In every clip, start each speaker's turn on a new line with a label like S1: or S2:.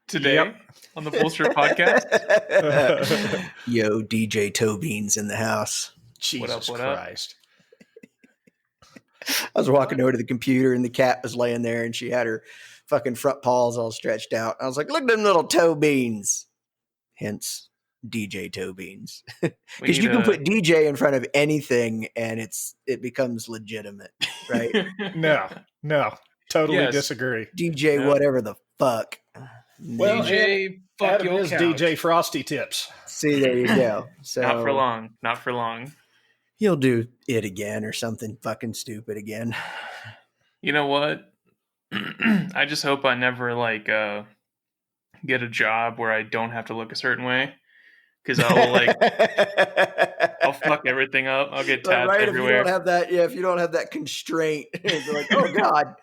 S1: today on the Bullshirt podcast.
S2: Yo, DJ Toe Beans in the house.
S3: Jesus
S1: What up?
S3: Christ.
S2: I was walking over to the computer and the cat was laying there and she had her fucking front paws all stretched out. I was like, look at them little toe beans. Hence DJ Toe Beans. Because you can put DJ in front of anything and it becomes legitimate, right?
S3: No, totally disagree.
S2: DJ whatever the fuck.
S3: Well,
S1: DJ fuck your
S3: is
S1: couch.
S3: DJ Frosty Tips.
S2: See, there you go. So
S1: Not for long.
S2: He'll do it again or something fucking stupid again.
S1: You know what? I just hope I never get a job where I don't have to look a certain way, because I'll fuck everything up. I'll get tats everywhere.
S2: If you don't have that constraint, you're like, oh god.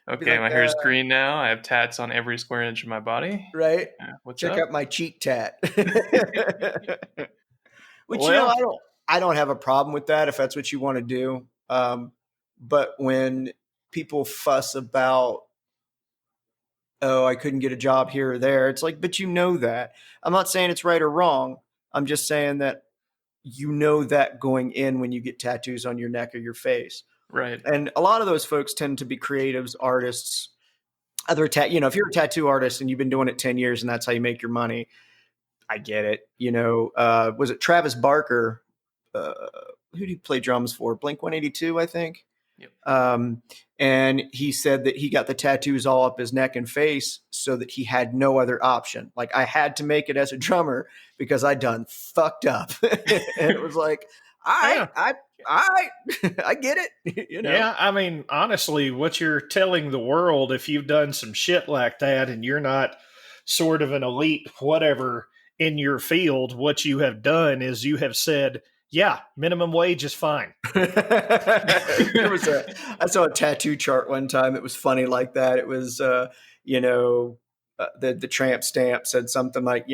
S1: Okay, my hair's green now. I have tats on every square inch of my body.
S2: Right.
S1: Check
S2: out my cheek tat. Which I don't have a problem with that if that's what you want to do. But when people fuss about, oh, I couldn't get a job here or there, it's like, but you know that. I'm not saying it's right or wrong. I'm just saying that you know that going in when you get tattoos on your neck or your face.
S1: Right.
S2: And a lot of those folks tend to be creatives, artists. If you're a tattoo artist and you've been doing it 10 years and that's how you make your money, I get it. Was it Travis Barker? Who did he play drums for? Blink-182, I think.
S1: Yep.
S2: And he said that he got the tattoos all up his neck and face so that he had no other option. Like, I had to make it as a drummer because I done fucked up. And it was like, I get it.
S3: Yeah, I mean, honestly, what you're telling the world, if you've done some shit like that and you're not sort of an elite whatever in your field, what you have done is you have said, yeah, minimum wage is fine.
S2: I saw a tattoo chart one time. It was funny like that. It was, the tramp stamp said something like,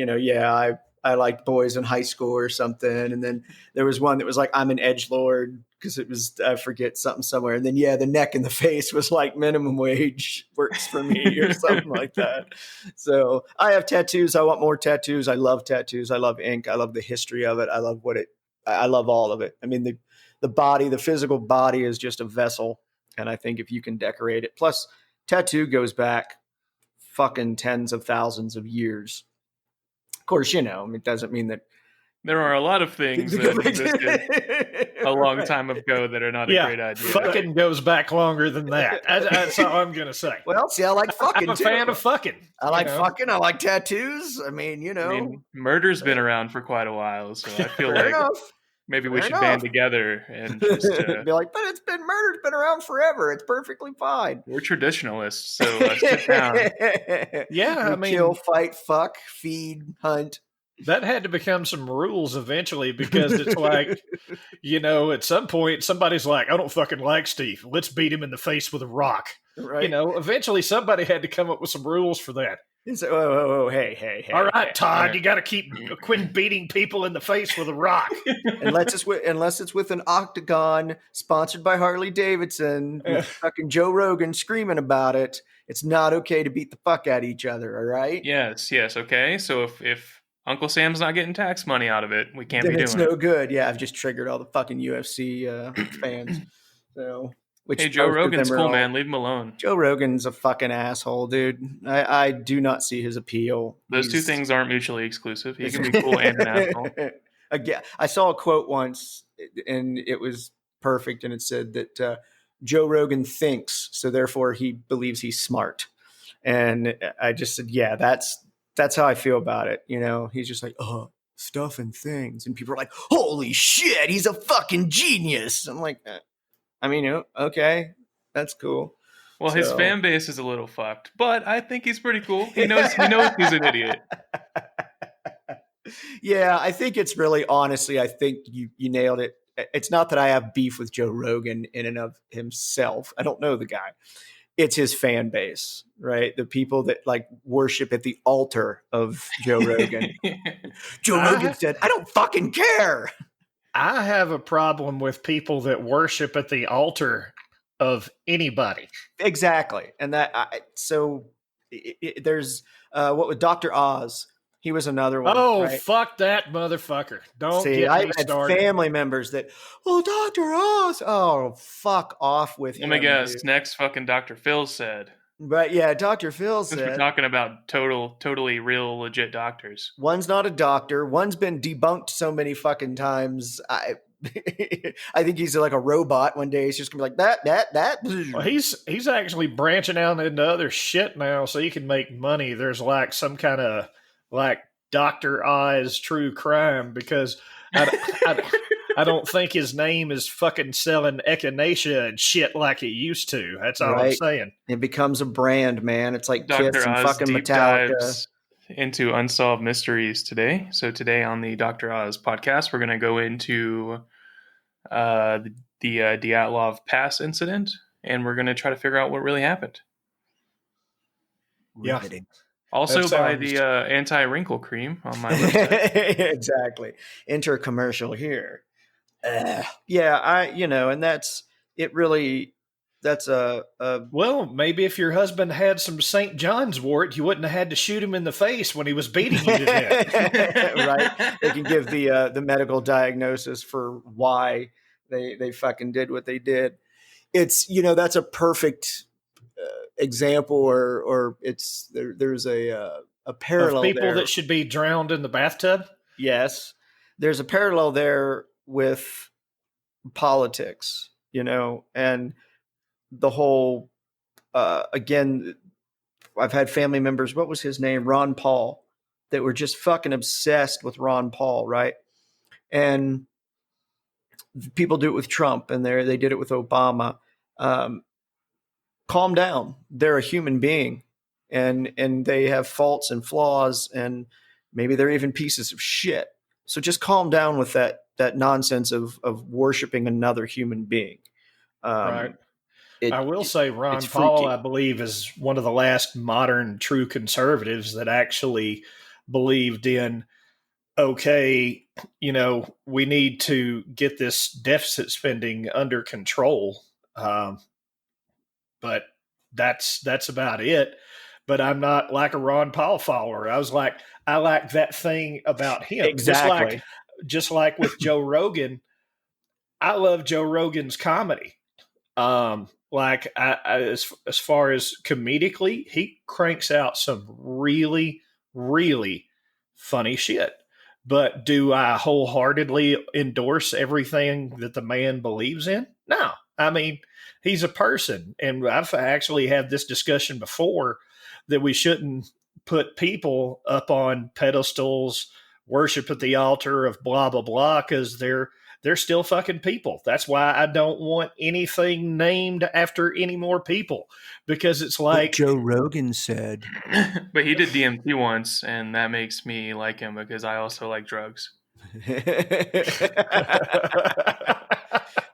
S2: I liked boys in high school or something. And then there was one that was like, I'm an edgelord, because it was, I forget, something somewhere. And then, the neck and the face was like minimum wage works for me or something like that. So I have tattoos. I want more tattoos. I love tattoos. I love ink. I love the history of it. I love all of it. I mean, the body, the physical body is just a vessel. And I think if you can decorate it, plus tattoo goes back fucking tens of thousands of years. Of course, it doesn't mean that
S1: there are a lot of things that existed a long time ago that are not a great idea.
S3: Fucking goes back longer than that. That's all I'm going to say.
S2: Well, see, I like fucking.
S3: I'm a fan of fucking.
S2: I like fucking. I like tattoos. I mean,
S1: murder's been around for quite a while, so I feel like maybe we should band together and just
S2: be like, but murder's been around forever. It's perfectly fine.
S1: We're traditionalists, so sit down.
S2: Yeah, kill, fight, fuck, feed, hunt.
S3: That had to become some rules eventually, because it's like, at some point somebody's like, I don't fucking like Steve. Let's beat him in the face with a rock.
S2: Right.
S3: Eventually somebody had to come up with some rules for that.
S2: So, hey.
S3: All right, Todd, you got to quit beating people in the face with a rock.
S2: Unless it's with an octagon sponsored by Harley Davidson, with fucking Joe Rogan screaming about it, it's not okay to beat the fuck out of each other, all right?
S1: Yes, okay. So if Uncle Sam's not getting tax money out of it, we can't
S2: then
S1: be doing it.
S2: It's no good. Yeah, I've just triggered all the fucking UFC fans. So...
S1: Hey, Joe Rogan's cool, man. Leave him alone.
S2: Joe Rogan's a fucking asshole, dude. I do not see his appeal.
S1: Those two things aren't mutually exclusive. He can be cool and an asshole.
S2: Again, I saw a quote once, and it was perfect, and it said that Joe Rogan thinks, so therefore he believes he's smart. And I just said, yeah, that's how I feel about it. He's just like, stuff and things. And people are like, holy shit, he's a fucking genius. I'm like, okay, that's cool.
S1: Well, his fan base is a little fucked, but I think he's pretty cool. He knows he's an idiot.
S2: Yeah, I think it's really, honestly, I think you nailed it. It's not that I have beef with Joe Rogan in and of himself. I don't know the guy. It's his fan base, right? The people that worship at the altar of Joe Rogan. Joe Rogan said, I don't fucking care.
S3: I have a problem with people that worship at the altar of anybody.
S2: Exactly. And so there's what with Dr. Oz. He was another one,
S3: Oh,
S2: right?
S3: fuck that motherfucker. Don't
S2: See,
S3: get
S2: I've
S3: me
S2: had
S3: started.
S2: family members that, oh, Dr. Oz. Oh, fuck off with
S1: Let me
S2: him, dude.
S1: guess. Next, fucking Dr. Phil said.
S2: But yeah, Dr. Phil
S1: Since we're
S2: said
S1: talking about totally real, legit doctors.
S2: one's not a doctor. One's been debunked so many fucking times. I think he's like a robot one day. He's just gonna be like that.
S3: Well, he's actually branching out into other shit now, so he can make money. There's like some kind of like Dr. Oz true crime because I don't think his name is fucking selling echinacea and shit like it used to. That's all I'm
S2: Right.
S3: saying.
S2: It becomes a brand, man. It's like Kiss
S1: Dr.
S2: and
S1: Oz
S2: fucking
S1: deep
S2: Metallica.
S1: dives into unsolved mysteries today. So today on the Dr. Oz podcast, we're going to go into the Dyatlov Pass incident, and we're going to try to figure out what really happened.
S3: Yeah.
S2: Riveting.
S1: Also
S3: That
S1: by
S3: sounds-
S1: the anti-wrinkle cream on my website.
S2: Exactly. Enter a commercial here. Yeah, and that's it. Really, that's a
S3: Well, maybe if your husband had some St. John's wort, you wouldn't have had to shoot him in the face when he was beating you to death.
S2: right. They can give the medical diagnosis for why they fucking did what they did. It's that's a perfect example, or it's there's a parallel
S3: Of people
S2: there.
S3: that should be drowned in the bathtub?
S2: Yes, there's a parallel there with politics, and the whole again, I've had family members, what was his name, Ron Paul, that were just fucking obsessed with Ron Paul, right? And people do it with Trump, and they did it with Obama. Calm down. They're a human being, and they have faults and flaws, and maybe they're even pieces of shit. So just calm down with that nonsense of worshiping another human being.
S3: Right. I will say Ron
S2: it's
S3: Paul,
S2: freaky.
S3: I believe, is one of the last modern true conservatives that actually believed in, okay, we need to get this deficit spending under control. But that's about it. But I'm not like a Ron Paul follower. I like that thing about him.
S2: Exactly.
S3: Just like with Joe Rogan, I love Joe Rogan's comedy. As far as comedically, he cranks out some really, really funny shit. But do I wholeheartedly endorse everything that the man believes in? No. I mean, he's a person. And I've actually had this discussion before that we shouldn't put people up on pedestals, worship at the altar of blah, blah, blah, because they're still fucking people. That's why I don't want anything named after any more people, because it's like
S2: Joe Rogan said.
S1: But he did DMT once, and that makes me like him because I also like drugs.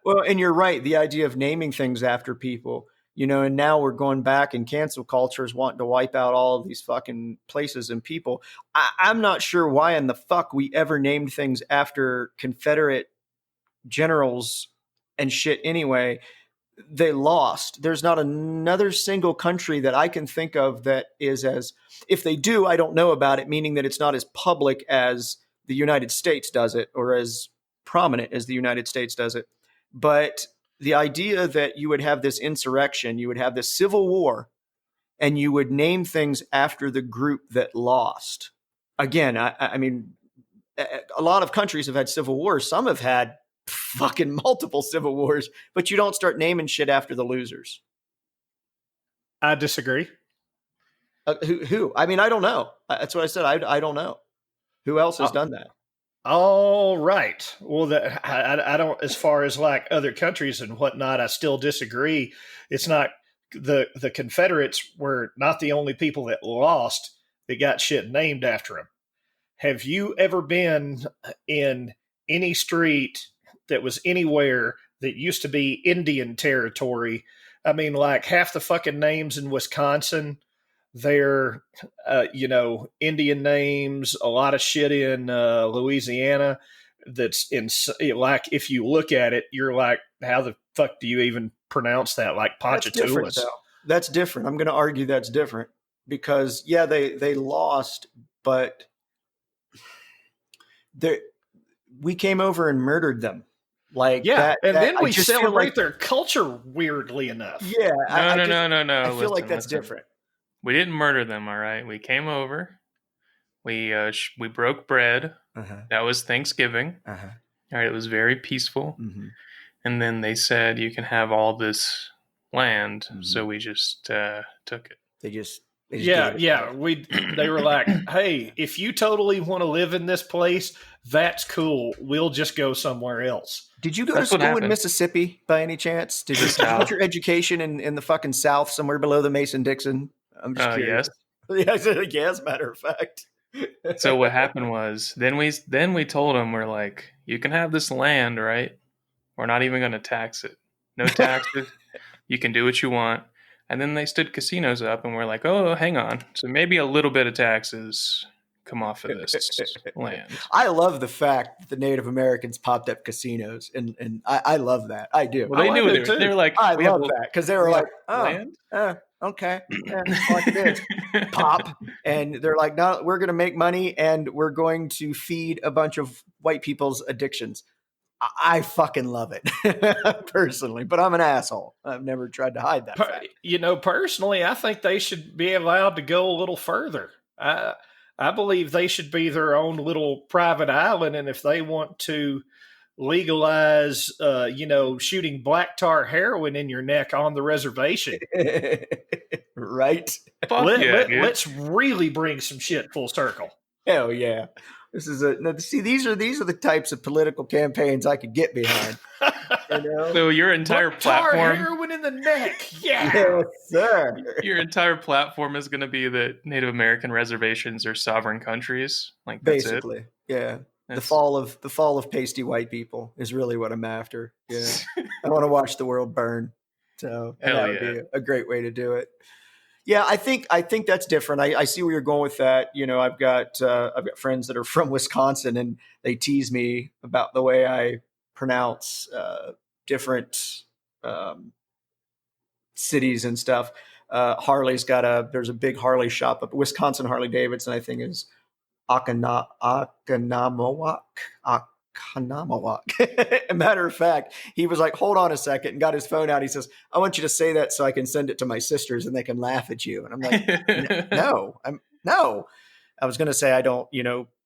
S2: Well, and you're right. The idea of naming things after people, and now we're going back, and cancel culture is wanting to wipe out all of these fucking places and people. I'm not sure why in the fuck we ever named things after Confederate generals and shit anyway. They lost. There's not another single country that I can think of that is as, if they do, I don't know about it, meaning that it's not as public as the United States does it, or as prominent as the United States does it. But the idea that you would have this insurrection, you would have this civil war, and you would name things after the group that lost. Again, I mean, a lot of countries have had civil wars. Some have had fucking multiple civil wars, but you don't start naming shit after the losers.
S3: I disagree.
S2: Who? I mean, I don't know. That's what I said. I don't know. Who else has done that?
S3: All right. Well, I don't, as far as like other countries and whatnot, I still disagree. It's not the Confederates were not the only people that lost that got shit named after them. Have you ever been in any street that was anywhere that used to be Indian territory? I mean, like half the fucking names in Wisconsin, they're, Indian names, a lot of shit in Louisiana that's in, like, if you look at it, you're like, how the fuck do you even pronounce that? Like
S2: That's different,
S3: Ponchatoula's.
S2: though. That's different. I'm going to argue that's different, because they lost, but we came over and murdered them. Like
S3: Yeah, and
S2: that
S3: then
S2: I
S3: we
S2: just feel
S3: celebrate
S2: like,
S3: their culture weirdly enough.
S2: yeah,
S1: No.
S2: I feel like
S1: Listen,
S2: that's
S1: listen.
S2: different.
S1: We didn't murder them, all right? We came over. We broke bread.
S2: Uh-huh.
S1: That was Thanksgiving.
S2: Uh-huh.
S1: All right, it was very peaceful.
S2: Mm-hmm.
S1: And then they said you can have all this land,
S2: Mm-hmm.
S1: so we just took it.
S2: They just
S3: Yeah,
S2: gave it
S3: yeah.
S2: away.
S3: They were like, "Hey, if you totally want to live in this place, that's cool. We'll just go somewhere else."
S2: Did you go
S1: That's
S2: to
S1: what
S2: school in
S1: happened.
S2: Mississippi by any chance? Did
S1: The
S2: you
S1: South.
S2: get your education in the fucking South, somewhere below the Mason-Dixon? I'm just curious.
S1: Yes.
S2: Yeah, I said, yeah, as a matter of fact.
S1: So what happened was then we told them, we're like, you can have this land, right? We're not even going to tax it. No taxes. You can do what you want. And then they stood casinos up, and we're like, oh, hang on. So maybe a little bit of taxes come off of this land.
S2: I love the fact that the Native Americans popped up casinos, and I love that. I do.
S1: Well, they
S3: Oh, I
S1: knew
S3: do too.
S1: they were like,
S2: I
S1: we have
S2: love that because they were
S1: we have
S2: like, oh,
S1: land.
S2: okay, yeah, like it is. Pop, and they're like, no, we're going to make money, and we're going to feed a bunch of white people's addictions. I fucking love it personally, but I'm an asshole. I've never tried to hide that fact.
S3: Personally, I think they should be allowed to go a little further. I believe they should be their own little private island, and if they want to legalize, shooting black tar heroin in your neck on the reservation,
S2: right?
S1: Fuck yeah, dude.
S3: let's really bring some shit full circle.
S2: Hell yeah. This is these are the types of political campaigns I could get behind. You know?
S1: So your entire
S3: Black tar
S1: platform,
S3: heroin in the neck. Yeah.
S2: Yes, sir.
S1: your entire platform is going to be that Native American reservations are sovereign countries. Like that's
S2: Basically, yeah.
S1: That's,
S2: The fall of pasty white people is really what I'm after. Yeah. I want to watch the world burn. So and that would be a great way to do it. Yeah, I think that's different. I see where you're going with that. You know, I've got friends that are from Wisconsin, and they tease me about the way I pronounce different cities and stuff. Harley's there's a big Harley shop up Wisconsin Harley Davidson, I think is Akanamawak. A matter of fact, he was like, hold on a second, and got his phone out. He says, I want you to say that so I can send it to my sisters and they can laugh at you. And I'm like, no. I was going to say I don't,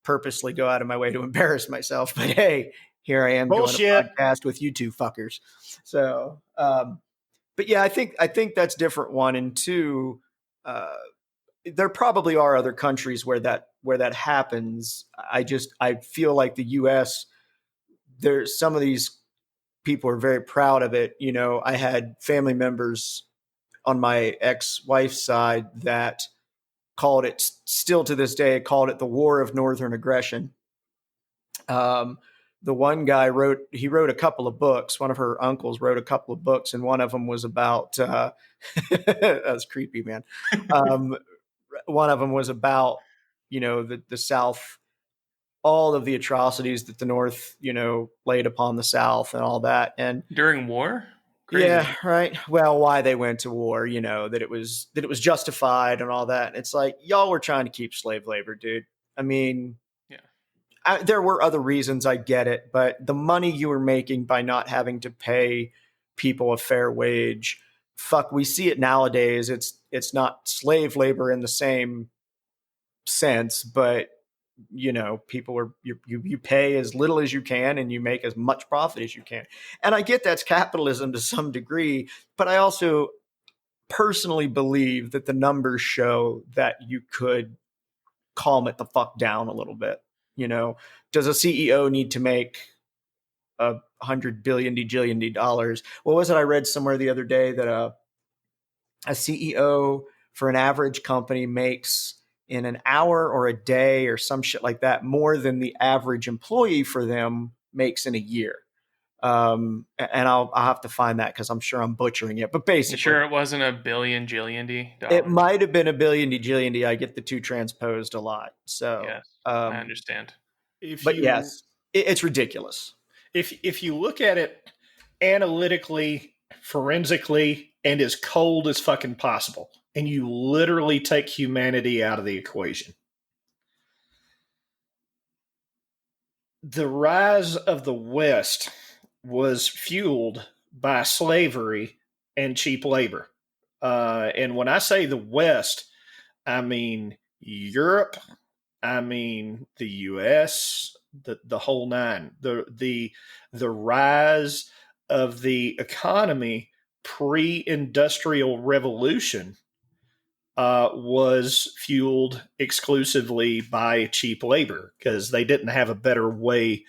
S2: purposely go out of my way to embarrass myself. But hey, here I am
S3: Bullshit.
S2: doing a podcast with you two fuckers. So, but yeah, I think that's different. One and two, there probably are other countries where that happens. I feel like the U.S. There's some of these people are very proud of it. You know, I had family members on my ex-wife's side that called it, still to this day, called it the War of Northern Aggression. The one guy wrote a couple of books. One of her uncles wrote a couple of books, and one of them was about that was creepy, man. One of them was about, the South, all of the atrocities that the North, laid upon the South and all that. And
S1: during war? Crazy.
S2: Yeah, right. Well, why they went to war, that it was justified and all that. And it's like, y'all were trying to keep slave labor, dude. I mean, yeah, there were other reasons, I get it, but the money you were making by not having to pay people a fair wage, fuck, we see it nowadays. It's not slave labor in the same sense, but people are you pay as little as you can and you make as much profit as you can. And I get that's capitalism to some degree, but I also personally believe that the numbers show that you could calm it the fuck down a little bit. Does a CEO need to make $100 billion dollars? What was it I read somewhere the other day that a CEO for an average company makes in an hour or a day or some shit like that more than the average employee for them makes in a year. And I'll have to find that because I'm sure I'm butchering it. But basically,
S1: you sure it wasn't a billion jillion-y dollars?
S2: It might have been a billion jillion. I get the two transposed a lot. So
S1: yes, I understand.
S2: Yes, it's ridiculous.
S3: If you look at it analytically, forensically, and as cold as fucking possible, and you literally take humanity out of the equation. The rise of the West was fueled by slavery and cheap labor. And when I say the West, I mean Europe, I mean the U.S., the whole nine. The rise of the economy pre-industrial revolution was fueled exclusively by cheap labor because they didn't have a better way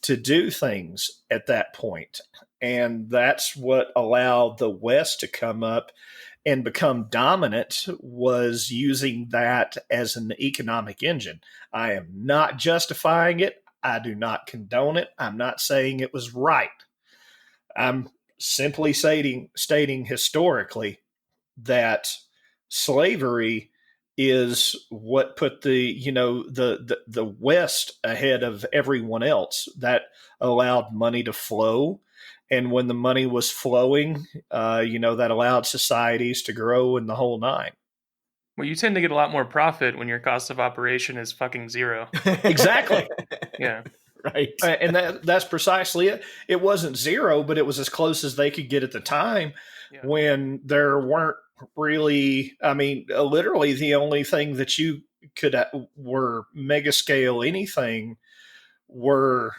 S3: to do things at that point. And that's what allowed the West to come up and become dominant, was using that as an economic engine. I am not justifying it. I do not condone it. I'm not saying it was right. I'm simply stating historically that slavery is what put the West ahead of everyone else. That allowed money to flow, and when the money was flowing, that allowed societies to grow in the whole nine.
S1: Well, you tend to get a lot more profit when your cost of operation is fucking zero.
S3: Exactly.
S1: Yeah.
S2: Right.
S3: And that's precisely it. It wasn't zero, but it was as close as they could get at the time, when there weren't really, literally the only thing that you could were mega scale anything were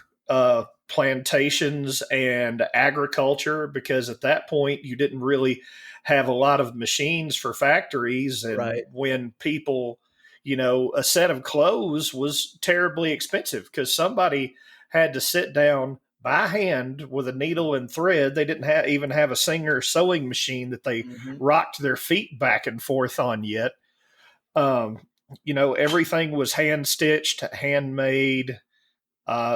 S3: plantations and agriculture, because at that point you didn't really have a lot of machines for factories. And
S2: Right.
S3: when people, a set of clothes was terribly expensive because somebody had to sit down by hand with a needle and thread. They didn't even have a Singer sewing machine that they rocked their feet back and forth on yet. Everything was hand stitched, handmade.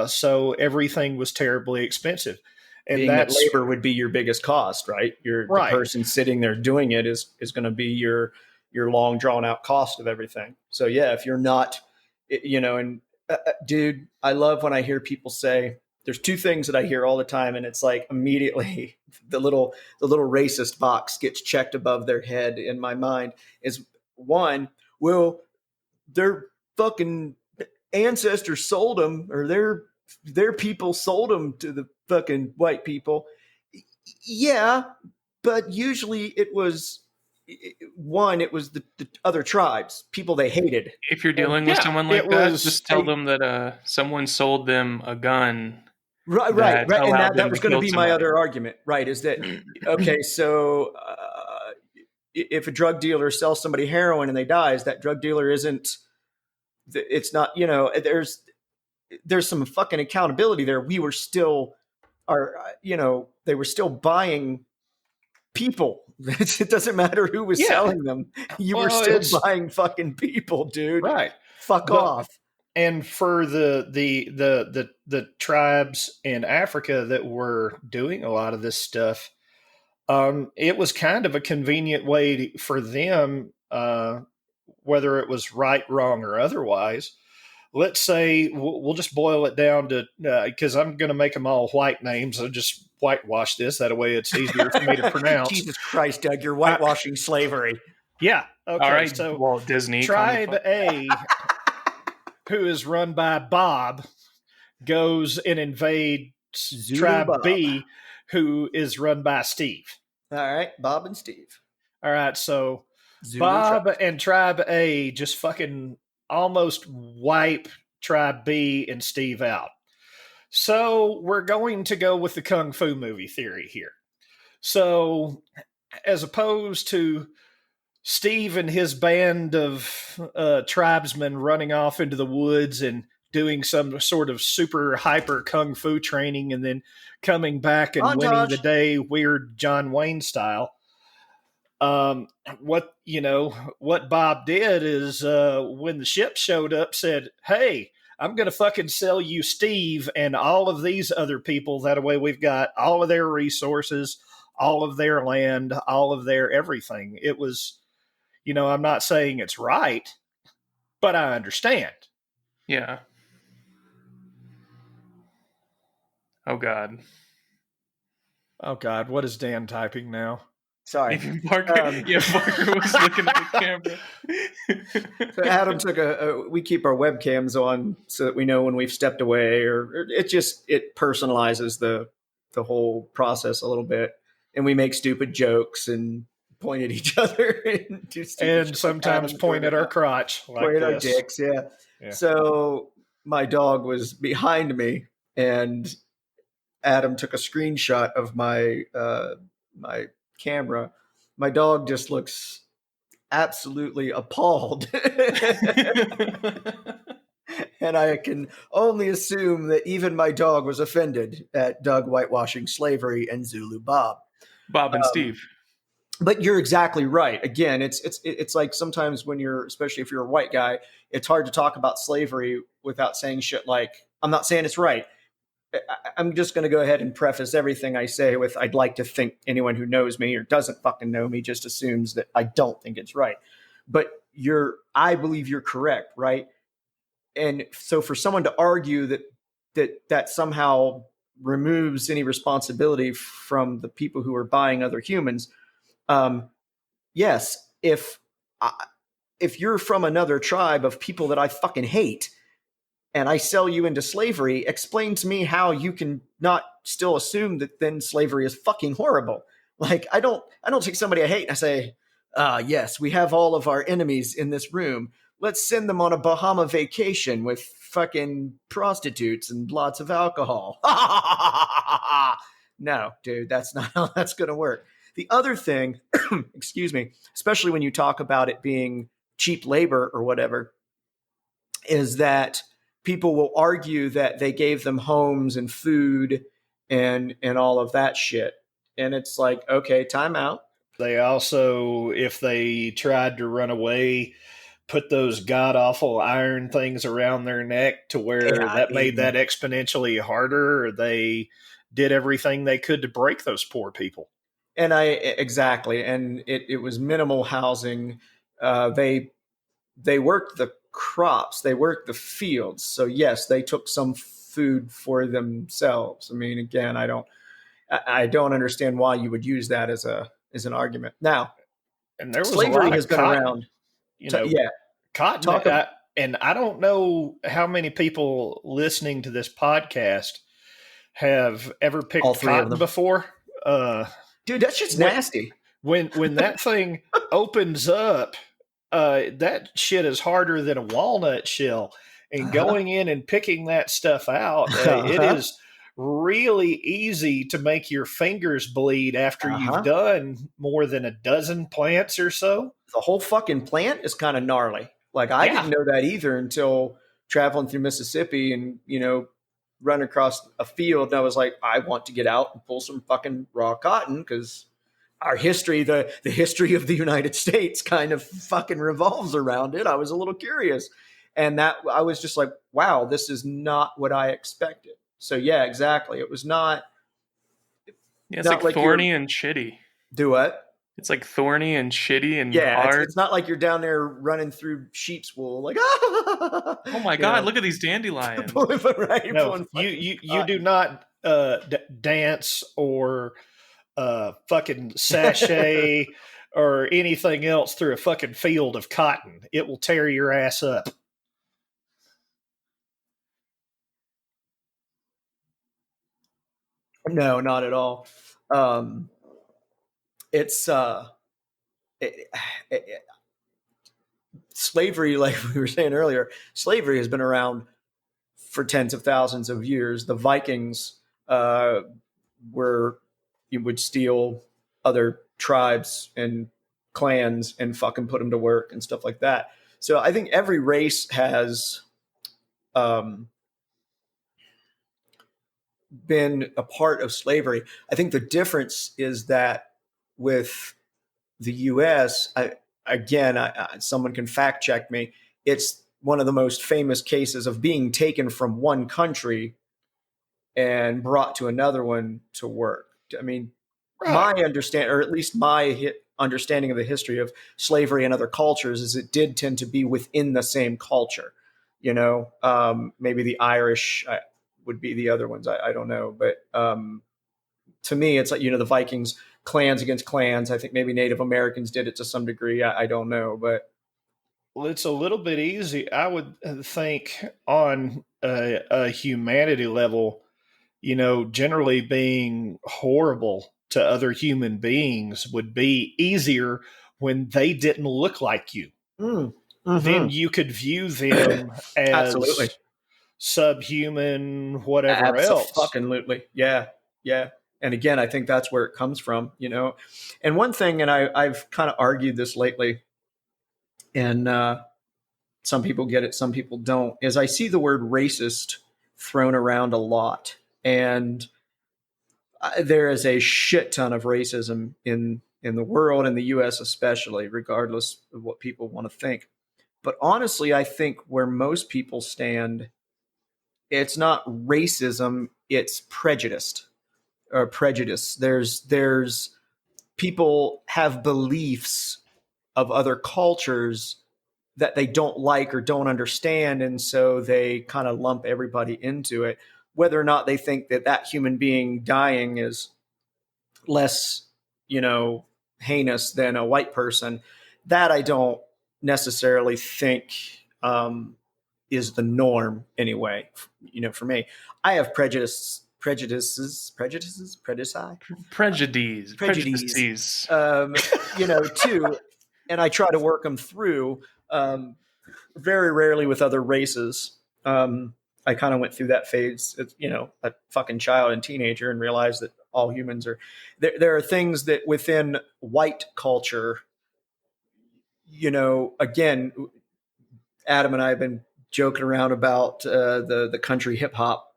S3: So everything was terribly expensive. And
S2: being that labor would be your biggest cost, right? The person sitting there doing it is going to be your long drawn out cost of everything. So yeah, if you're not, dude, I love when I hear people say, there's two things that I hear all the time, and it's like immediately the little racist box gets checked above their head in my mind. Is one, well, their fucking ancestors sold them, or their people sold them to the fucking white people. Yeah, but usually it was the other tribes, people they hated.
S1: If you're dealing with someone like that, just tell them that someone sold them a gun.
S2: Right. And that was going to be my other argument, right? Is that, okay, so if a drug dealer sells somebody heroin and they die, is that drug dealer it's not, there's some fucking accountability there. We were still they were still buying people. It doesn't matter who was selling them. You were still buying fucking people, dude.
S3: Right.
S2: Fuck off.
S3: And for the tribes in Africa that were doing a lot of this stuff, it was kind of a convenient way for them, whether it was right, wrong, or otherwise. Let's say we'll just boil it down to, because I'm going to make them all white names. I'll just whitewash this. That way it's easier for me to pronounce.
S2: Jesus Christ, Doug, you're whitewashing slavery.
S3: Yeah. Okay.
S1: All right,
S3: so
S1: Walt Disney.
S3: Tribe A, who is run by Bob, goes and invades Tribe B, who is run by Steve.
S2: All right. Bob and Steve.
S3: All right. So Bob and Tribe A just fucking almost wipe Tribe B and Steve out. So we're going to go with the Kung Fu movie theory here. So as opposed to Steve and his band of tribesmen running off into the woods and doing some sort of super hyper Kung Fu training and then coming back and winning the day weird John Wayne style, what Bob did is when the ship showed up, said, "Hey, I'm going to fucking sell you Steve and all of these other people. That way we've got all of their resources, all of their land, all of their everything." It was, I'm not saying it's right, but I understand.
S1: Yeah. Oh God.
S3: Oh God. What is Dan typing now?
S2: Sorry.
S1: Parker, Parker was looking at the camera.
S2: So Adam took we keep our webcams on so that we know when we've stepped away, or it personalizes the whole process a little bit, and we make stupid jokes and point at each other and do stupid
S3: And
S2: shit
S3: sometimes point at our crotch like
S2: point at our
S3: this.
S2: dicks. Yeah. So my dog was behind me, and Adam took a screenshot of my my camera. My dog just looks absolutely appalled. And I can only assume that even my dog was offended at Doug whitewashing slavery and Zulu Bob.
S1: Bob and Steve.
S2: But you're exactly right. Again, it's like sometimes when especially if you're a white guy, it's hard to talk about slavery without saying shit like, I'm not saying it's right. I'm just going to go ahead and preface everything I say with, I'd like to think anyone who knows me or doesn't fucking know me just assumes that I don't think it's right. But I believe you're correct, right? And so for someone to argue that somehow removes any responsibility from the people who are buying other humans, yes, if you're from another tribe of people that I fucking hate, and I sell you into slavery, explain to me how you can not still assume that then slavery is fucking horrible. Like, I don't take somebody I hate and I say, yes, we have all of our enemies in this room. Let's send them on a Bahama vacation with fucking prostitutes and lots of alcohol. No, dude, that's not how that's going to work. The other thing, excuse me, especially when you talk about it being cheap labor or whatever, is that people will argue that they gave them homes and food and all of that shit. And it's like, okay, time out.
S3: They also, if they tried to run away, put those god awful iron things around their neck to where that made that exponentially harder. They did everything they could to break those poor people.
S2: And exactly. And it was minimal housing. They worked the crops, they worked the fields. So yes, they took some food for themselves. I mean, again, I don't understand why you would use that as an argument. Now,
S3: and there was
S2: slavery has been around.
S3: Cotton. And I don't know how many people listening to this podcast have ever picked cotton before.
S2: Dude, that shit's nasty.
S3: When that thing opens up, that shit is harder than a walnut shell. And going in and picking that stuff out, it is really easy to make your fingers bleed after you've done more than a dozen plants or so.
S2: The whole fucking plant is kind of gnarly. Like, I didn't know that either until traveling through Mississippi and, run across a field. And I was like, I want to get out and pull some fucking raw cotton because our history, the history of the United States kind of fucking revolves around it. I was a little curious. And that I was just like, wow, this is not what I expected. So yeah, exactly. It was not.
S1: Yeah, it's like thorny and shitty.
S2: Do what?
S1: It's like thorny and shitty and hard.
S2: It's not like you're down there running through sheep's wool. Like,
S1: oh my God, look at these dandelions.
S3: Right, no, you do not dance or fucking sachet or anything else through a fucking field of cotton. It will tear your ass up.
S2: No, not at all. It's slavery, like we were saying earlier, slavery has been around for tens of thousands of years. The Vikings you would steal other tribes and clans and fucking put them to work and stuff like that. So I think every race has been a part of slavery. I think the difference is that with the U.S., someone can fact check me, it's one of the most famous cases of being taken from one country and brought to another one to work. I mean, my understanding, or at least my understanding of the history of slavery in other cultures, is it did tend to be within the same culture. Maybe the Irish would be the other ones. I don't know, but to me, it's like, the Vikings, clans against clans. I think maybe Native Americans did it to some degree. I don't know, but
S3: Well, it's a little bit easy, I would think, on a humanity level, generally being horrible to other human beings would be easier when they didn't look like you.
S2: mm,
S3: Then
S2: hmm
S3: you could view them
S2: absolutely,
S3: as subhuman, whatever else.
S2: absolutely, yeah, yeah. And again, I think that's where it comes from. And one thing, and I've kind of argued this lately, and some people get it, some people don't, is I see the word racist thrown around a lot. And there is a shit ton of racism in the world, in the US especially, regardless of what people want to think. But honestly, I think where most people stand, it's not racism, it's prejudice or prejudice. There's people have beliefs of other cultures that they don't like or don't understand, and so they kind of lump everybody into it, whether or not they think that that human being dying is less, heinous than a white person. That I don't necessarily think is the norm anyway. For me, I have
S1: Prejudices.
S2: too, and I try to work them through. Very rarely with other races. I kind of went through that phase, a fucking child and teenager, and realized that all humans are. There are things that within white culture, again, Adam and I have been joking around about the country hip hop,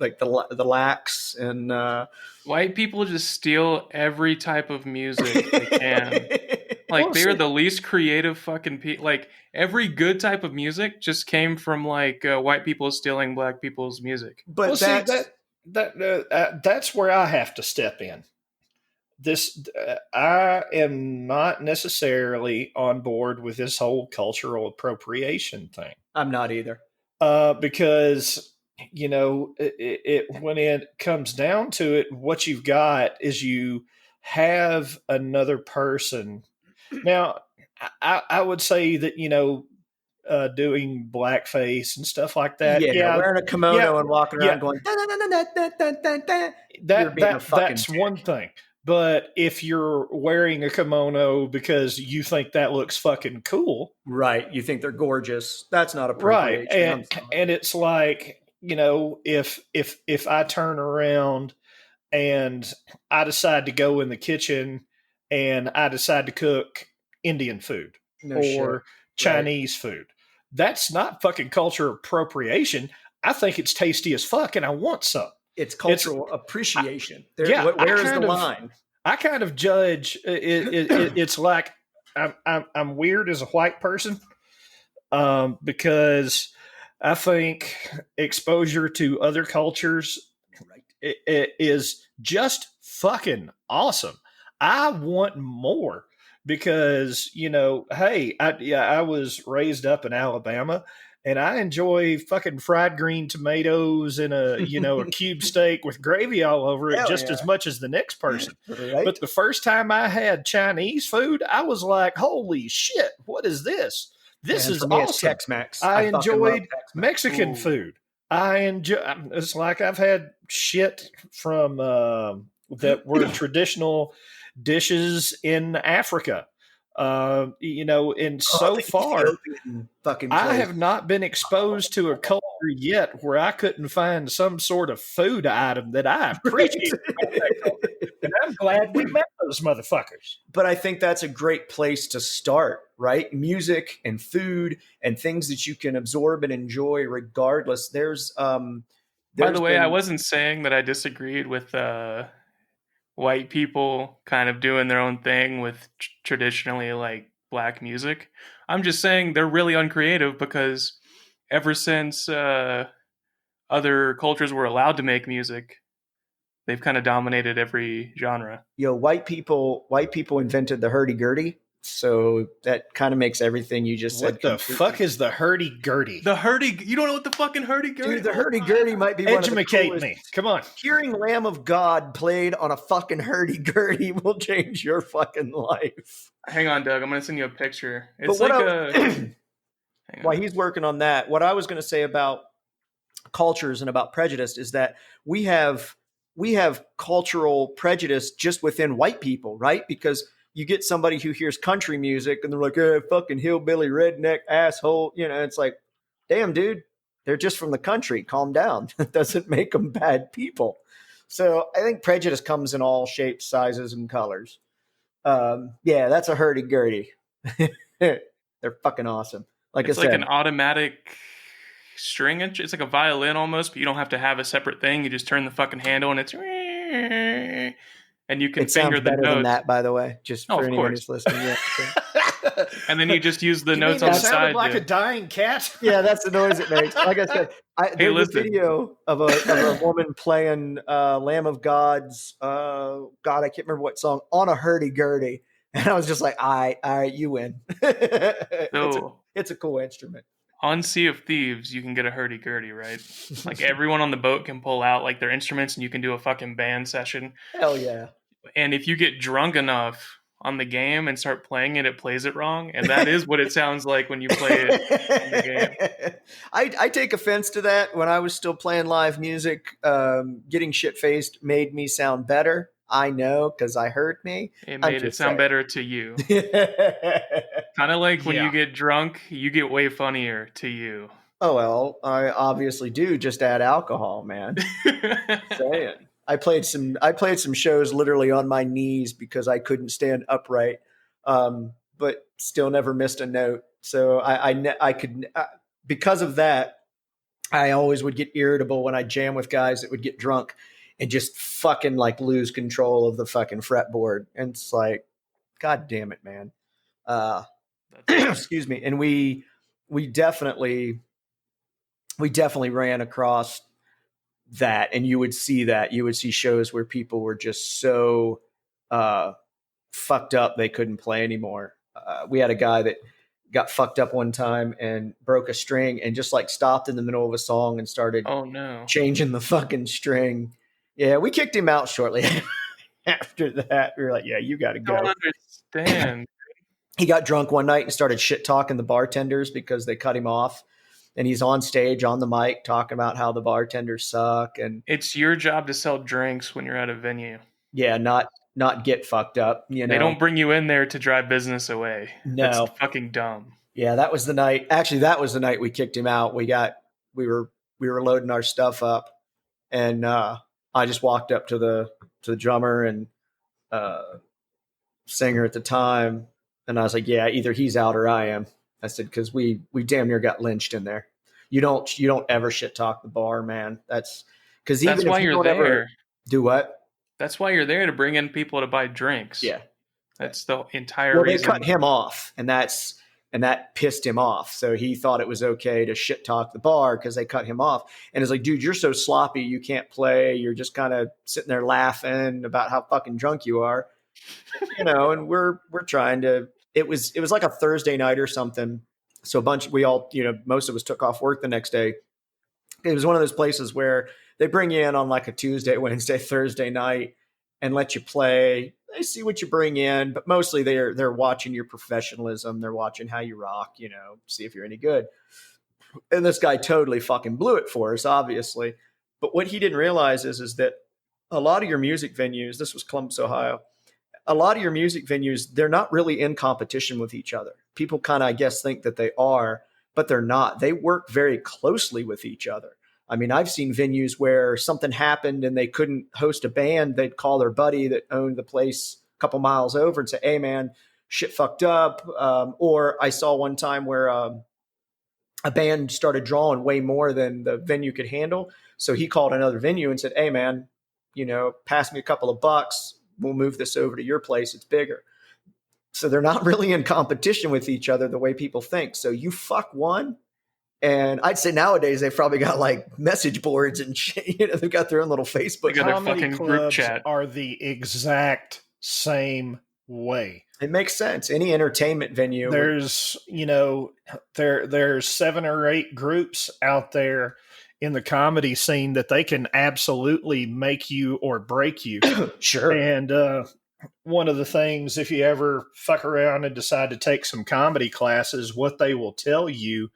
S2: like the lax and
S1: White people just steal every type of music they can. Like they're the least creative fucking people. Like every good type of music just came from like white people stealing black people's music.
S2: But
S3: Well, see that's where I have to step in. I am not necessarily on board with this whole cultural appropriation thing.
S2: I'm not either.
S3: Because when it comes down to it, what you've got is you have another person. Now, I would say that doing blackface and stuff like that.
S2: Yeah, wearing a kimono
S3: Yeah,
S2: and walking
S3: yeah.
S2: around going da, da, da, da, da, da, da, da. You're being a fucking
S3: That's
S2: dick.
S3: one thing. But if you're wearing a kimono because you think that looks fucking cool,
S2: right? You think they're gorgeous. That's not
S3: right?
S2: appropriation.
S3: And it's like, if I turn around and I decide to go in the kitchen and I decide to cook Indian food
S2: No shit.
S3: or Chinese food, that's not fucking culture appropriation. I think it's tasty as fuck and I want some.
S2: It's cultural appreciation. Where is the line?
S3: I kind of judge it's like I'm weird as a white person, because I think exposure to other cultures is just fucking awesome. I want more because hey, I was raised up in Alabama, and I enjoy fucking fried green tomatoes and a cube steak with gravy all over it just as much as the next person.
S2: Right?
S3: But the first time I had Chinese food, I was like, holy shit, what is this? This is awesome.
S2: Tex-Mex.
S3: I enjoyed
S2: Tex-Mex.
S3: Mexican food. It's like I've had shit from that were traditional dishes in Africa. And so far, I have not been exposed to a culture yet where I couldn't find some sort of food item that I appreciate. And I'm glad we met those motherfuckers.
S2: But I think that's a great place to start, right? Music and food and things that you can absorb and enjoy regardless.
S1: By the way, I wasn't saying that I disagreed with white people kind of doing their own thing with traditionally like black music. I'm just saying they're really uncreative because ever since other cultures were allowed to make music, they've kind of dominated every genre.
S2: White people invented the hurdy-gurdy So that kind of makes everything you just said.
S3: What the fuck is the hurdy-gurdy?
S1: You don't know what the fucking hurdy-gurdy?
S2: Dude, the hurdy-gurdy might be one of the
S3: Educate
S2: coolest.
S3: me. Come on.
S2: Hearing Lamb of God played on a fucking hurdy-gurdy will change your fucking life.
S1: Hang on, Doug. I'm going to send you a picture. It's
S2: But
S1: like
S2: while he's working on that, what I was going to say about cultures and about prejudice is that we have cultural prejudice just within white people, right? Because you get somebody who hears country music and they're like, "Hey, fucking hillbilly, redneck, asshole." It's like, damn, dude, they're just from the country. Calm down. That doesn't make them bad people. So I think prejudice comes in all shapes, sizes, and colors. Yeah, that's a hurdy-gurdy. They're fucking awesome. Like
S1: it's
S2: I said,
S1: like an automatic string. It's like a violin almost, but you don't have to have a separate thing. You just turn the fucking handle and it's... And you can finger the
S2: better
S1: notes.
S2: than that, by the way, just for anyone who's listening. Yeah.
S1: And then you just use the notes
S3: mean
S1: on
S3: that
S1: the
S3: sounded
S1: side.
S3: like a dying cat?
S2: Yeah, that's the noise it makes. Like I said, there's a video of a woman playing Lamb of God's, God, I can't remember what song, on a hurdy-gurdy. And I was just like, all right, you win. It's a cool instrument.
S1: On Sea of Thieves, you can get a hurdy-gurdy, right? Like everyone on the boat can pull out like their instruments and you can do a fucking band session.
S2: Hell yeah.
S1: And if you get drunk enough on the game and start playing it, it plays it wrong. And that is what it sounds like when you play it in the game.
S2: I take offense to that. When I was still playing live music, getting shit-faced made me sound better. I know, because I heard me.
S1: It made it sound better to you. Kind of like when you get drunk, you get way funnier to you.
S2: Oh, well, I obviously do. Just add alcohol, man. Saying. I played some shows literally on my knees because I couldn't stand upright, but still never missed a note. So I could, because of that, I always would get irritable when I jam with guys that would get drunk and just fucking like lose control of the fucking fretboard. And it's like, God damn it, man. Excuse me. And we definitely ran across that, and you would see shows where people were just so fucked up they couldn't play anymore. We had a guy that got fucked up one time and broke a string and just like stopped in the middle of a song and started changing the fucking string. Yeah, we kicked him out shortly after that. We were like, yeah, you got to go.
S1: I don't understand.
S2: He got drunk one night and started shit talking the bartenders because they cut him off. And he's on stage on the mic talking about how the bartenders suck. And
S1: it's your job to sell drinks when you're at a venue.
S2: Yeah, not get fucked up. You know,
S1: they don't bring you in there to drive business away.
S2: No,
S1: that's fucking dumb.
S2: Yeah, that was the night. Actually, that was the night we kicked him out. We were loading our stuff up, and I just walked up to the drummer and singer at the time, and I was like, "Yeah, either he's out or I am." I said, because we damn near got lynched in there. You don't ever shit talk the bar, man. That's because even
S1: why you're there.
S2: Do what?
S1: That's why you're there, to bring in people to buy drinks.
S2: Yeah,
S1: that's the entire reason.
S2: They cut him off, and that pissed him off. So he thought it was okay to shit talk the bar because they cut him off. And it's like, dude, you're so sloppy, you can't play. You're just kind of sitting there laughing about how fucking drunk you are, And we're trying to. It was like a Thursday night or something. So most of us took off work the next day. It was one of those places where they bring you in on like a Tuesday, Wednesday, Thursday night and let you play. They see what you bring in, but mostly they're watching your professionalism. They're watching how you rock, see if you're any good. And this guy totally fucking blew it for us, obviously. But what he didn't realize is that a lot of your music venues, this was Columbus, Ohio, a lot of your music venues, they're not really in competition with each other. People kind of, I guess, think that they are, but they're not. They work very closely with each other. I mean, I've seen venues where something happened and they couldn't host a band. They'd call their buddy that owned the place a couple miles over and say, "Hey, man, shit fucked up." Or I saw one time where a band started drawing way more than the venue could handle. So he called another venue and said, "Hey, man, pass me a couple of bucks. We'll move this over to your place. It's bigger." So they're not really in competition with each other the way people think. So you fuck one. And I'd say nowadays they've probably got like message boards and shit. They've got their own little Facebook.
S3: Comedy fucking group chat. Are the exact same way.
S2: It makes sense. Any entertainment venue.
S3: There's, there's 7 or 8 groups out there in the comedy scene that they can absolutely make you or break you.
S2: Sure.
S3: And one of the things, if you ever fuck around and decide to take some comedy classes, what they will tell you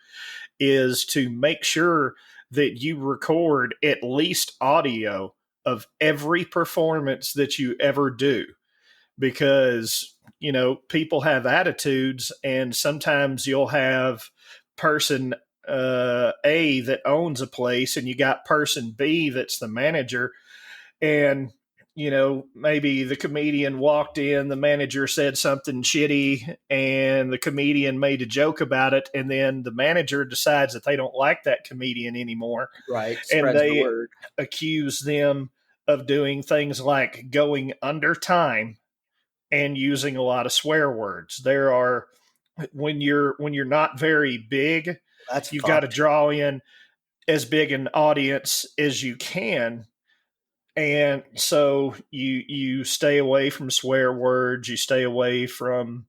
S3: is to make sure that you record at least audio of every performance that you ever do, because people have attitudes, and sometimes you'll have person A that owns a place, and you got person B that's the manager, and maybe the comedian walked in, the manager said something shitty, and the comedian made a joke about it, and then the manager decides that they don't like that comedian anymore.
S2: Right.
S3: And
S2: Spreads the
S3: they
S2: word.
S3: accuse them of doing things like going under time and using a lot of swear words. There are, when you're not very big,
S2: That's
S3: you've
S2: fucked.
S3: got to draw in as big an audience as you can. And so you stay away from swear words, you stay away from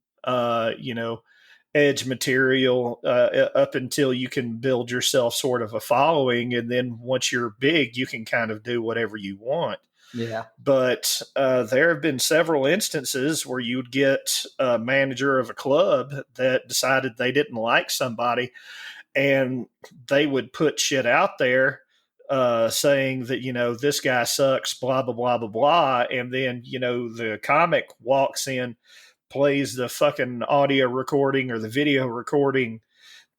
S3: edge material up until you can build yourself sort of a following, and then once you're big, you can kind of do whatever you want.
S2: Yeah.
S3: But there have been several instances where you'd get a manager of a club that decided they didn't like somebody, and they would put shit out there saying that, this guy sucks, blah, blah, blah, blah, blah. And then, the comic walks in, plays the fucking audio recording or the video recording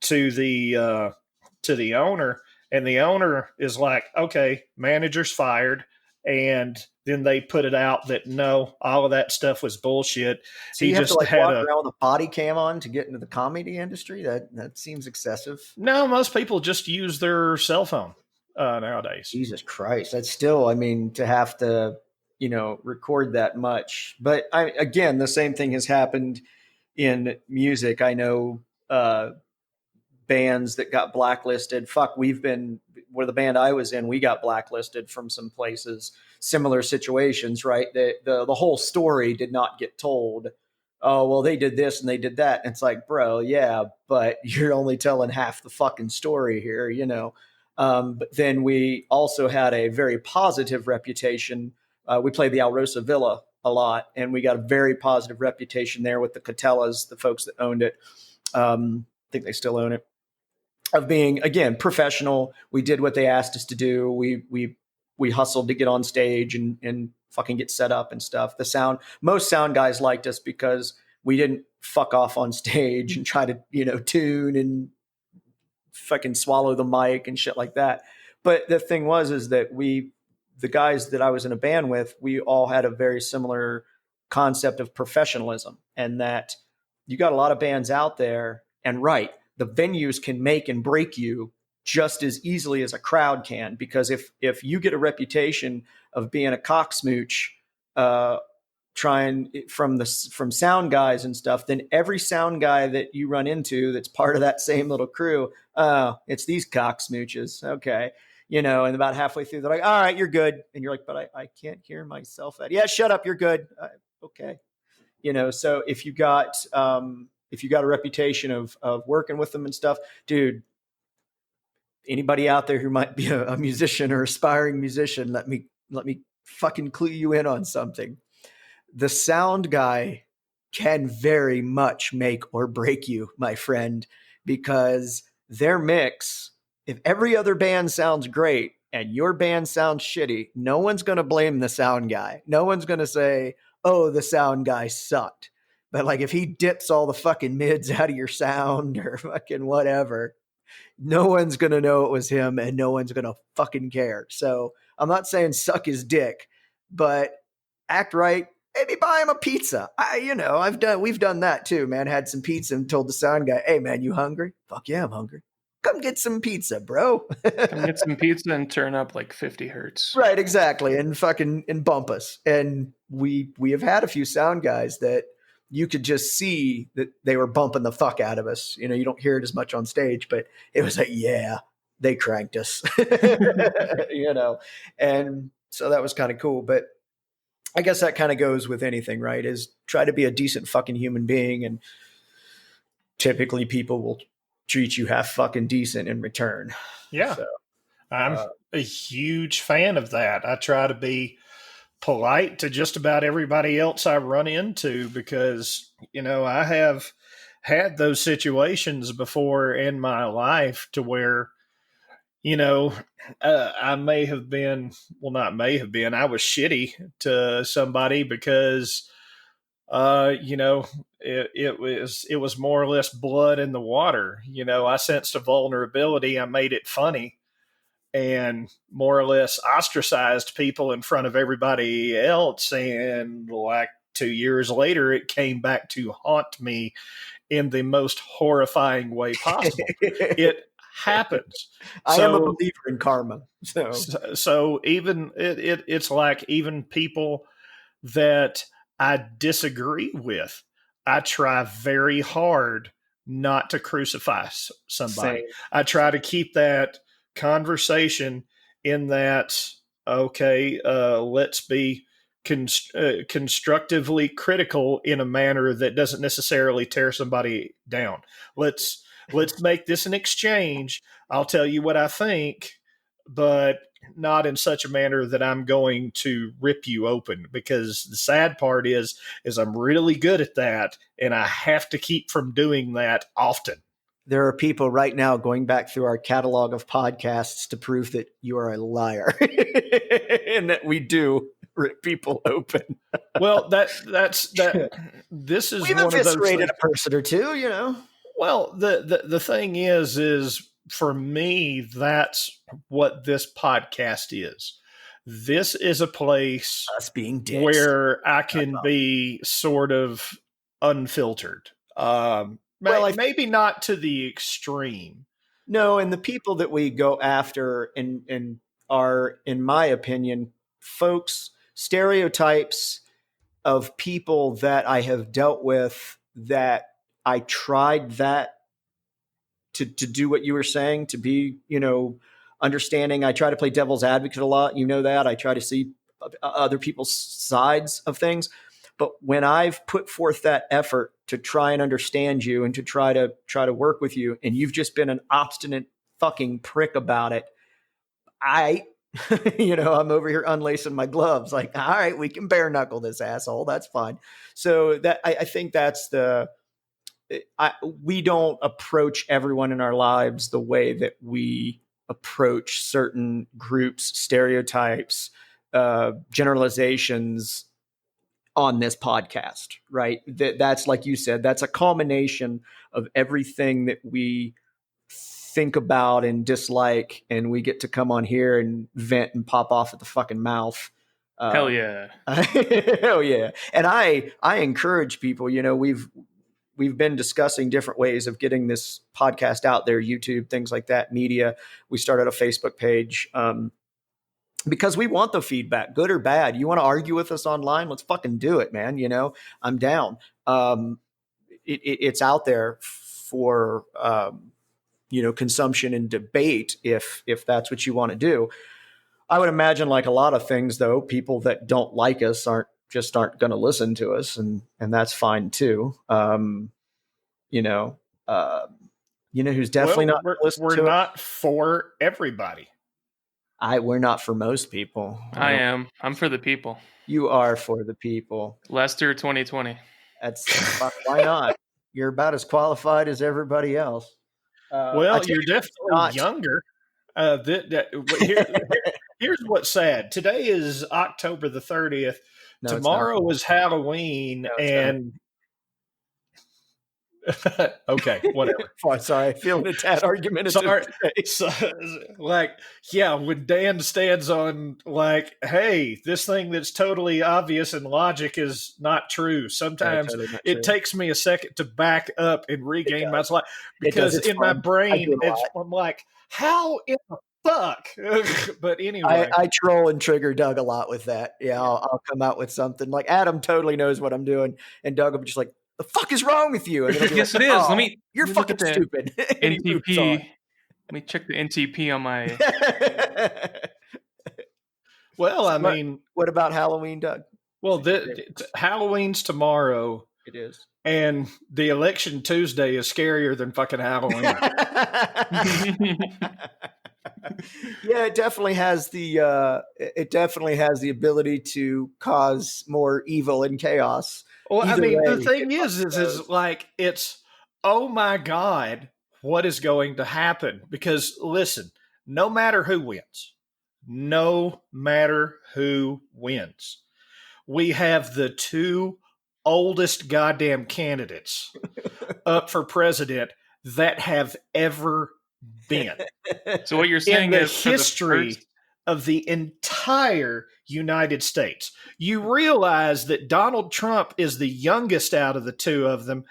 S3: to the owner. And the owner is like, okay, manager's fired. And then they put it out that no, all of that stuff was bullshit.
S2: So you have to walk around with a body cam on to get into the comedy industry? That seems excessive.
S3: No, most people just use their cell phone nowadays.
S2: Jesus Christ. That's still, to have to, record that much. But again, the same thing has happened in music. I know bands that got blacklisted. Where the band I was in, we got blacklisted from some places, similar situations, right? The whole story did not get told. Oh, well, they did this and they did that. And it's like, bro, yeah, but you're only telling half the fucking story here, But then we also had a very positive reputation. We played the Alrosa Villa a lot, and we got a very positive reputation there with the Catellas, the folks that owned it. I think they still own it. Of being, again, professional. We did what they asked us to do. We hustled to get on stage and fucking get set up and stuff. Most sound guys liked us because we didn't fuck off on stage and try to, tune and fucking swallow the mic and shit like that. But the thing is that the guys that I was in a band with, we all had a very similar concept of professionalism, and that you got a lot of bands out there, and right, the venues can make and break you just as easily as a crowd can. Because if you get a reputation of being a cock smooch, from sound guys and stuff, then every sound guy that you run into that's part of that same little crew, it's these cock smooches. Okay. And about halfway through, they're like, all right, you're good. And you're like, but I can't hear myself. Yeah, shut up. You're good. Okay. So if you got a reputation of working with them and stuff, dude, anybody out there who might be a musician or aspiring musician, let me fucking clue you in on something. The sound guy can very much make or break you, my friend, because their mix, if every other band sounds great and your band sounds shitty, no one's going to blame the sound guy. No one's going to say, oh, the sound guy sucked. But like if he dips all the fucking mids out of your sound or fucking whatever, no one's going to know it was him and no one's going to fucking care. So I'm not saying suck his dick, but act right. Maybe buy him a pizza. We've done that too, man. Had some pizza and told the sound guy, hey man, you hungry? Fuck yeah, I'm hungry. Come get some pizza, bro.
S1: Come get some pizza and turn up like 50 hertz.
S2: Right, exactly. And bump us. And we have had a few sound guys that you could just see that they were bumping the fuck out of us. You don't hear it as much on stage, but it was like, yeah, they cranked us. And so that was kind of cool. But I guess that kind of goes with anything, right? Is try to be a decent fucking human being, and typically people will treat you half fucking decent in return.
S3: Yeah.
S2: So,
S3: I'm a huge fan of that. I try to be polite to just about everybody else I run into because, I have had those situations before in my life to where, I may have been, well, not may have been, I was shitty to somebody because, it was more or less blood in the water. I sensed a vulnerability. I made it funny and more or less ostracized people in front of everybody else. And like 2 years later, it came back to haunt me in the most horrifying way possible. It happens.
S2: I am a believer in karma.
S3: So even it's like even people that I disagree with, I try very hard not to crucify somebody.
S2: Same.
S3: I try to keep that conversation in that, okay, let's be constructively critical in a manner that doesn't necessarily tear somebody down. Let's make this an exchange. I'll tell you what I think, but not in such a manner that I'm going to rip you open, because the sad part is I'm really good at that and I have to keep from doing that often.
S2: There are people right now going back through our catalog of podcasts to prove that you are a liar and that we do rip people open.
S3: Well, that's this is
S2: We've
S3: one of those
S2: eviscerated
S3: things.
S2: a person or two.
S3: Well, the thing is for me, that's what this podcast is. This is a place
S2: Us being dicks.
S3: where I can be sort of unfiltered. Maybe not to the extreme.
S2: No, and the people that we go after and are, in my opinion, folks, stereotypes of people that I have dealt with, that I tried that to do what you were saying, to be, understanding. I try to play devil's advocate a lot. That. I try to see other people's sides of things. But when I've put forth that effort to try and understand you and to try to work with you, and you've just been an obstinate fucking prick about it, I'm over here unlacing my gloves. Like, all right, we can bare knuckle this asshole. That's fine. So that I think that's we don't approach everyone in our lives the way that we approach certain groups, stereotypes, generalizations on this podcast, right? That's like you said, that's a culmination of everything that we think about and dislike, and we get to come on here and vent and pop off at the fucking mouth.
S1: Hell yeah.
S2: Hell yeah. And I encourage people, we've been discussing different ways of getting this podcast out there, YouTube, things like that, media. We started a Facebook page, because we want the feedback, good or bad. You want to argue with us online? Let's fucking do it, man. I'm down. It's out there for, consumption and debate if that's what you want to do. I would imagine, like a lot of things, though, people that don't like us aren't going to listen to us, and that's fine too. Who's definitely not listening to
S3: we're not for everybody.
S2: We're not for most people.
S1: I am. I'm for the people.
S2: You are for the people.
S1: Lester 2020.
S2: That's why not? You're about as qualified as everybody else.
S3: Well, you're definitely younger. Here's what's sad. Today is October the 30th. No, tomorrow is Halloween, and okay, whatever.
S2: Sorry, feeling a tad argumentative.
S3: When Dan stands on, like, hey, this thing that's totally obvious and logic is not true. Sometimes it takes me a second to back up and regain my life, because in my brain, I'm like, how in the fuck? But anyway,
S2: I troll and trigger Doug a lot with that. Yeah, I'll come out with something like, Adam totally knows what I'm doing, and Doug will be just like, the fuck is wrong with you? And
S1: yes, it is.
S2: You're fucking stupid.
S1: NTP. Let me check the NTP on my.
S3: Well, I mean,
S2: what about Halloween, Doug?
S3: Well, Halloween's tomorrow,
S2: It is.
S3: and the election Tuesday is scarier than fucking Halloween.
S2: Yeah, it definitely has the ability to cause more evil and chaos.
S3: Well, I
S2: Either
S3: mean, the
S2: way,
S3: thing
S2: it
S3: is like it's, oh my God, what is going to happen? Because listen, no matter who wins, we have the two oldest goddamn candidates up for president that have ever been
S1: So what you're
S3: in
S1: saying
S3: the
S1: is for the
S3: history
S1: first,
S3: of the entire United States. You realize that Donald Trump is the youngest out of the two of them.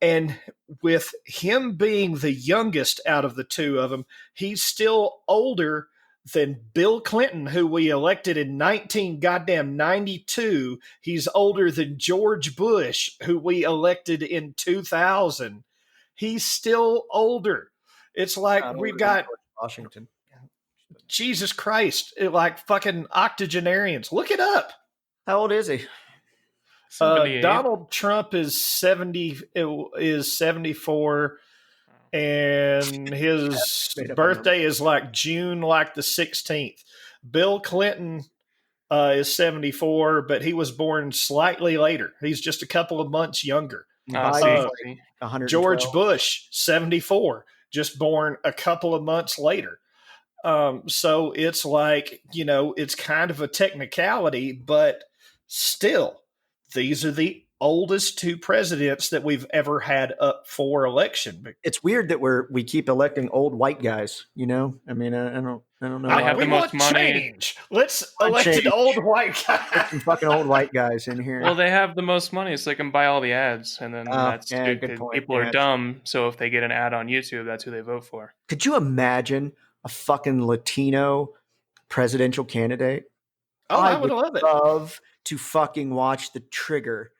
S3: And with him being the youngest out of the two of them, he's still older than Bill Clinton, who we elected in 92. He's older than George Bush, who we elected in 2000. He's still older. It's like we've got
S2: Washington.
S3: Jesus Christ, like fucking octogenarians. Look it up.
S2: How old is he?
S1: 78.
S3: Donald Trump is 74, and his birthday is like June, like the 16th. Bill Clinton is 74, but he was born slightly later. He's just a couple of months younger.
S1: See.
S3: George Bush, 74, just born a couple of months later. So it's like, it's kind of a technicality, but still, these are the oldest two presidents that we've ever had up for election.
S2: It's weird that we keep electing old white guys. I mean, I don't know.
S1: They have the most money.
S3: Change. Let's elect an old white guy.
S2: Put some fucking old white guys in here.
S1: Well, they have the most money, so they can buy all the ads, and then that's
S2: good point.
S1: People are dumb, so if they get an ad on YouTube, that's who they vote for.
S2: Could you imagine a fucking Latino presidential candidate?
S3: Oh, I would love it.
S2: Love to fucking watch The Trigger.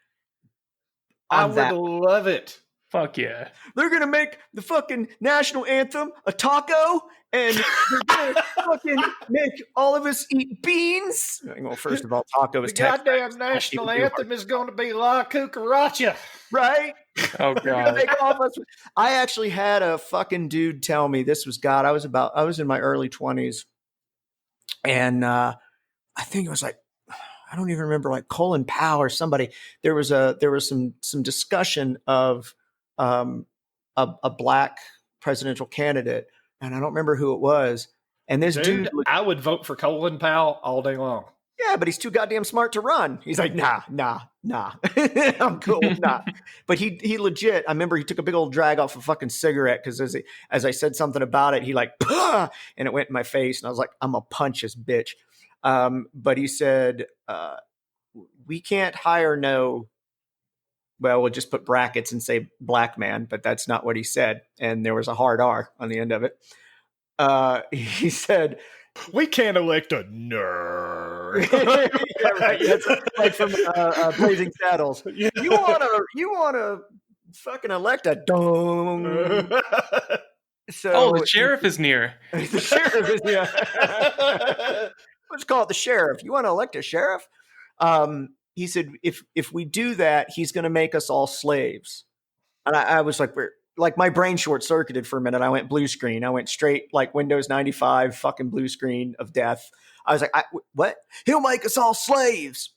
S3: I would love it.
S1: Fuck yeah.
S2: They're going to make the fucking national anthem a taco, and they're going to fucking make all of us eat beans. Well, first of all, taco is
S3: the goddamn national anthem is going to be La Cucaracha.
S2: Right?
S1: Oh, God.
S2: I actually had a fucking dude tell me, this was God. I was in my early 20s, and I think it was like, I don't even remember, like Colin Powell or somebody. There was some discussion of a black presidential candidate, and I don't remember who it was. And this dude,
S3: I would vote for Colin Powell all day long.
S2: Yeah, but he's too goddamn smart to run. He's like, nah. I'm cool, nah. But he legit. I remember he took a big old drag off a fucking cigarette because as I said something about it, he like, Pah! And it went in my face, and I was like, I'm gonna punch this bitch. But he said, we can't hire we'll just put brackets and say black man, but that's not what he said. And there was a hard R on the end of it. He said,
S3: we can't elect a nerd.
S2: Yeah, right. That's like from Blazing Saddles. You wanna fucking elect a dong. So
S1: the sheriff is near.
S2: The sheriff is near. Let's call it the sheriff. You want to elect a sheriff? He said, if we do that, he's going to make us all slaves. And I was like, my brain short circuited for a minute. I went blue screen. I went straight like Windows 95, fucking blue screen of death. I was like, what? He'll make us all slaves.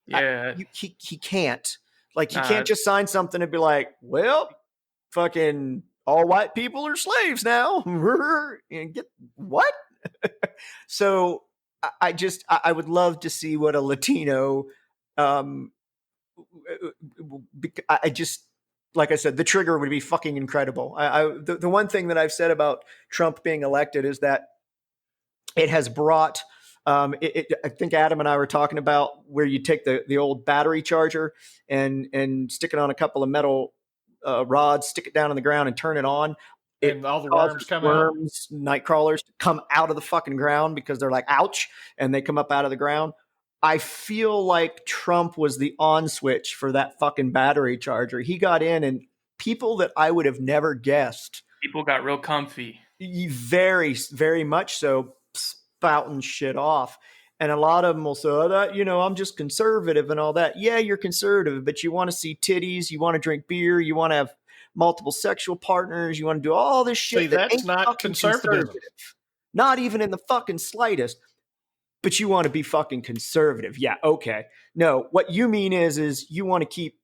S1: Yeah.
S2: He can't. Like, he can't just sign something and be like, well, fucking all white people are slaves now. And get what? So I would love to see what a Latino, like I said, The Trigger would be fucking incredible. The one thing that I've said about Trump being elected is that it has brought, I think Adam and I were talking about where you take the old battery charger and stick it on a couple of metal rods, stick it down on the ground and turn it on.
S3: And all the worms come out.
S2: Night crawlers come out of the fucking ground because they're like, ouch, and they come up out of the ground. I feel like Trump was the on switch for that fucking battery charger. He got in, and people that I would have never guessed.
S1: People got real comfy.
S2: Very, very much so, spouting shit off. And a lot of them will say, oh, that, I'm just conservative and all that. Yeah, you're conservative, but you want to see titties, you want to drink beer, you want to have multiple sexual partners, you want to do all this
S3: See,
S2: shit that
S3: that's
S2: ain't
S3: not
S2: fucking conservative.
S3: conservatism.
S2: Not even in the fucking slightest. But you want to be fucking conservative. Yeah, okay. No, what you mean is you want to keep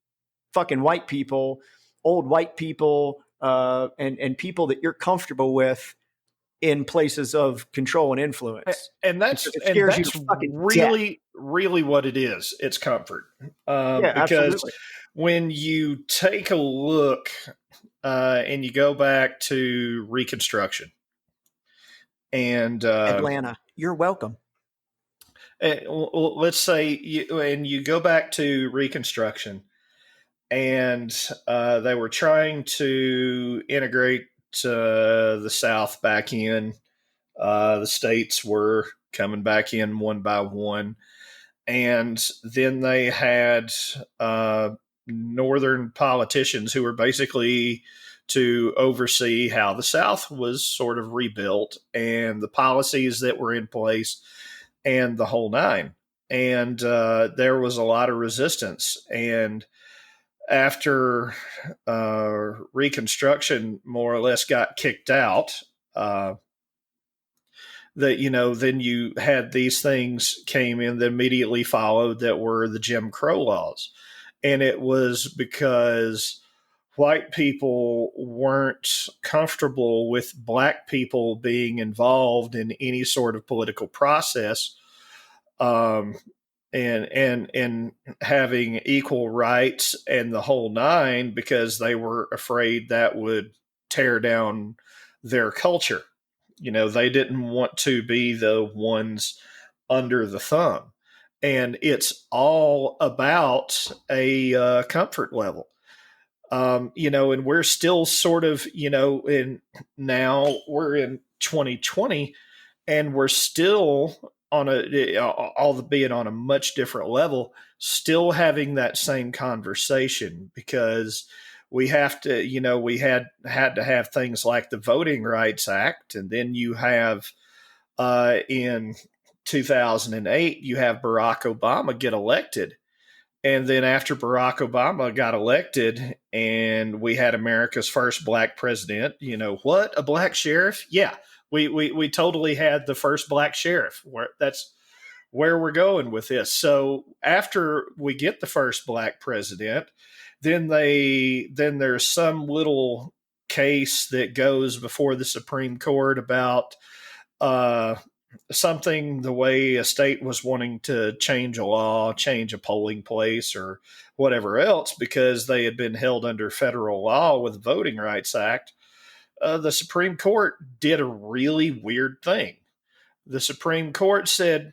S2: fucking white people, old white people, and people that you're comfortable with in places of control and influence.
S3: And that's
S2: It scares you to fucking death.
S3: really what it is. It's comfort.
S2: Yeah,
S3: Because
S2: absolutely.
S3: when you take a look and you go back to Reconstruction and
S2: Atlanta, you're welcome.
S3: let's say you go back to Reconstruction and they were trying to integrate the South back in. The states were coming back in one by one. And then they had northern politicians who were basically to oversee how the South was sort of rebuilt and the policies that were in place and the whole nine. And there was a lot of resistance. And after Reconstruction more or less got kicked out, that then you had these things came in that immediately followed that were the Jim Crow laws, and it was because white people weren't comfortable with black people being involved in any sort of political process, um, and having equal rights and the whole nine, because they were afraid that would tear down their culture. They didn't want to be the ones under the thumb. And it's all about a comfort level. And we're still sort of, now we're in 2020 and we're still albeit on a much different level, still having that same conversation, because we have to, we had to have things like the Voting Rights Act, and then you have in 2008 you have Barack Obama get elected, and then after Barack Obama got elected, and we had America's first black president, what, a black sheriff? Yeah, we totally had the first black sheriff. That's where we're going with this. So after we get the first black president, then there's some little case that goes before the Supreme Court about something, the way a state was wanting to change a law, change a polling place, or whatever else, because they had been held under federal law with the Voting Rights Act. The Supreme Court did a really weird thing. The Supreme Court said,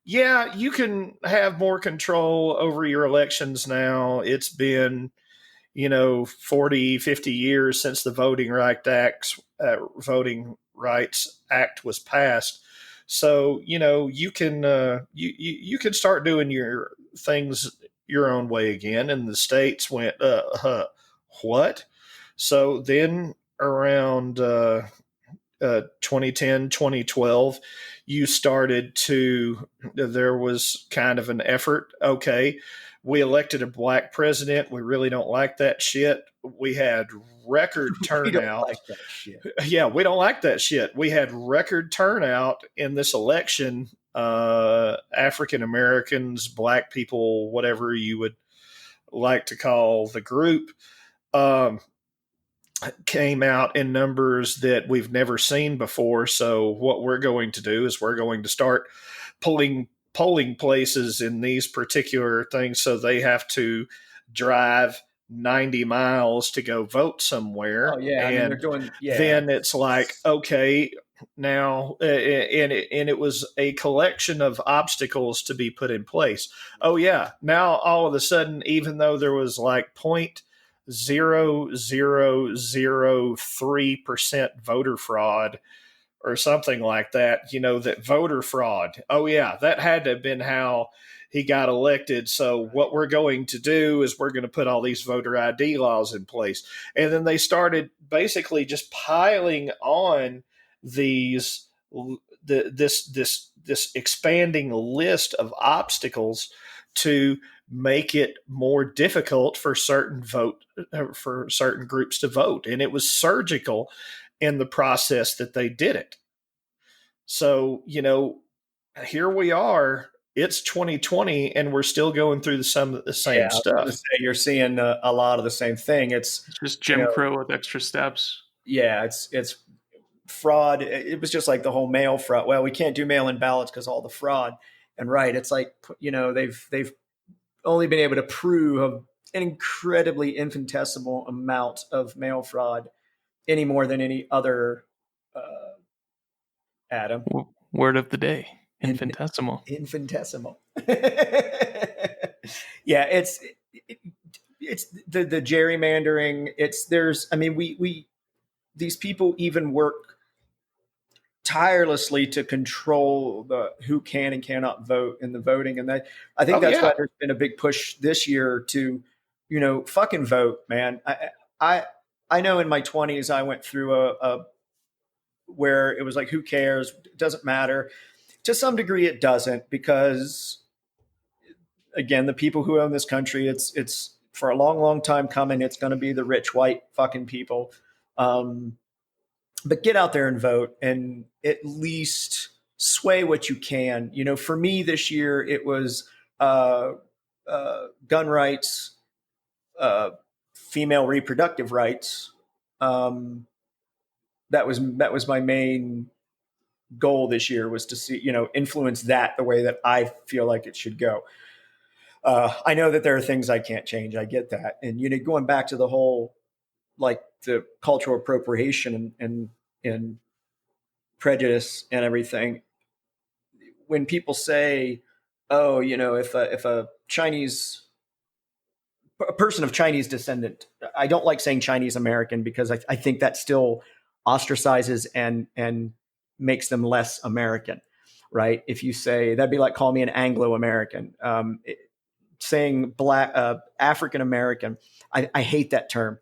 S3: yeah, you can have more control over your elections now. It's been, 40, 50 years since the Voting Rights Act was passed. So, you can you can start doing your things your own way again. And the states went, what? So then around 2010, 2012, there was kind of an effort. Okay, we elected a black president. We really don't like that shit. We had record turnout.
S2: We don't like that shit.
S3: Yeah, we don't like that shit. We had record turnout in this election. African Americans, black people, whatever you would like to call the group, came out in numbers that we've never seen before. So what we're going to do is we're going to start pulling polling places in these particular things, so they have to drive 90 miles to go vote somewhere.
S2: Oh yeah,
S3: and
S2: they're doing. Yeah.
S3: Then it's like, okay, now, and it was a collection of obstacles to be put in place. Oh yeah, now all of a sudden, even though there was like 0.0003% voter fraud or something like that, that voter fraud, oh yeah, that had to have been how he got elected. So what we're going to do is we're going to put all these voter ID laws in place. And then they started basically just piling on these this expanding list of obstacles to make it more difficult for certain groups to vote, and it was surgical in the process that they did it. So, here we are. It's 2020, and we're still going through some of the same stuff.
S2: You're seeing a lot of the same thing. It's
S1: just Jim Crow with extra steps.
S2: Yeah, it's fraud. It was just like the whole mail fraud. Well, we can't do mail-in ballots because all the fraud. And right, it's like, they've only been able to prove an incredibly infinitesimal amount of mail fraud any more than any other. Adam,
S1: word of the day: infinitesimal.
S2: Infinitesimal. Yeah, it's the gerrymandering. We these people even work tirelessly to control who can and cannot vote in the voting, and I think that's why there's been a big push this year to, fucking vote, man. I know in my 20s I went through a where it was like, who cares? It doesn't matter. To some degree, it doesn't, because again, the people who own this country, it's for a long, long time coming. It's going to be the rich white fucking people. But get out there and vote, and at least sway what you can. For me this year, it was gun rights, female reproductive rights. That was my main goal this year, was to see, influence that the way that I feel like it should go. I know that there are things I can't change. I get that. And, going back to the whole, like the cultural appropriation and prejudice and everything, when people say, oh, if a person of Chinese descendant, I don't like saying Chinese American, because I think that still ostracizes and makes them less American, right? If you say, that'd be like calling me an Anglo-American. Saying black, African American, I hate that term.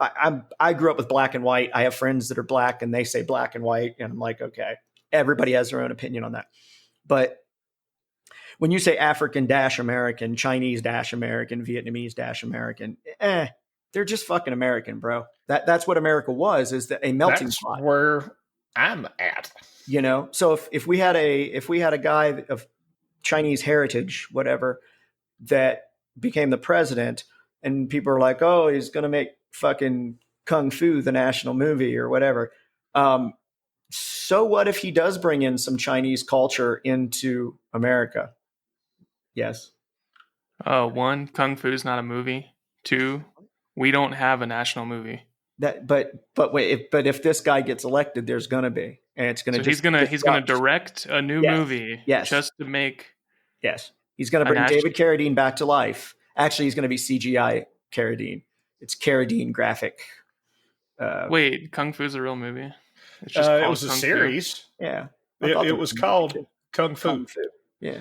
S2: I grew up with black and white. I have friends that are black and they say black and white, and I'm like, okay, everybody has their own opinion on that. But when you say African-American, Chinese-American, Vietnamese-American, they're just fucking American, bro. That's what America was, is that a melting pot.
S3: That's where I'm at.
S2: So if we had a guy of Chinese heritage, whatever, that became the president, and people are like, oh, he's going to make fucking Kung Fu the national movie or whatever. So what if he does bring in some Chinese culture into America? Yes.
S1: One, Kung Fu is not a movie. Two, we don't have a national movie.
S2: But if this guy gets elected, there's gonna be, and it's gonna.
S1: So he's gonna direct a new movie.
S2: Yes.
S1: Just to make.
S2: Yes, he's gonna bring David Carradine back to life. Actually, he's gonna be CGI Carradine. It's Carradine graphic.
S1: Wait, Kung Fu is a real movie?
S3: It's just it was a series.
S2: Yeah,
S3: it was called Kung Fu.
S2: Kung Fu. Yeah.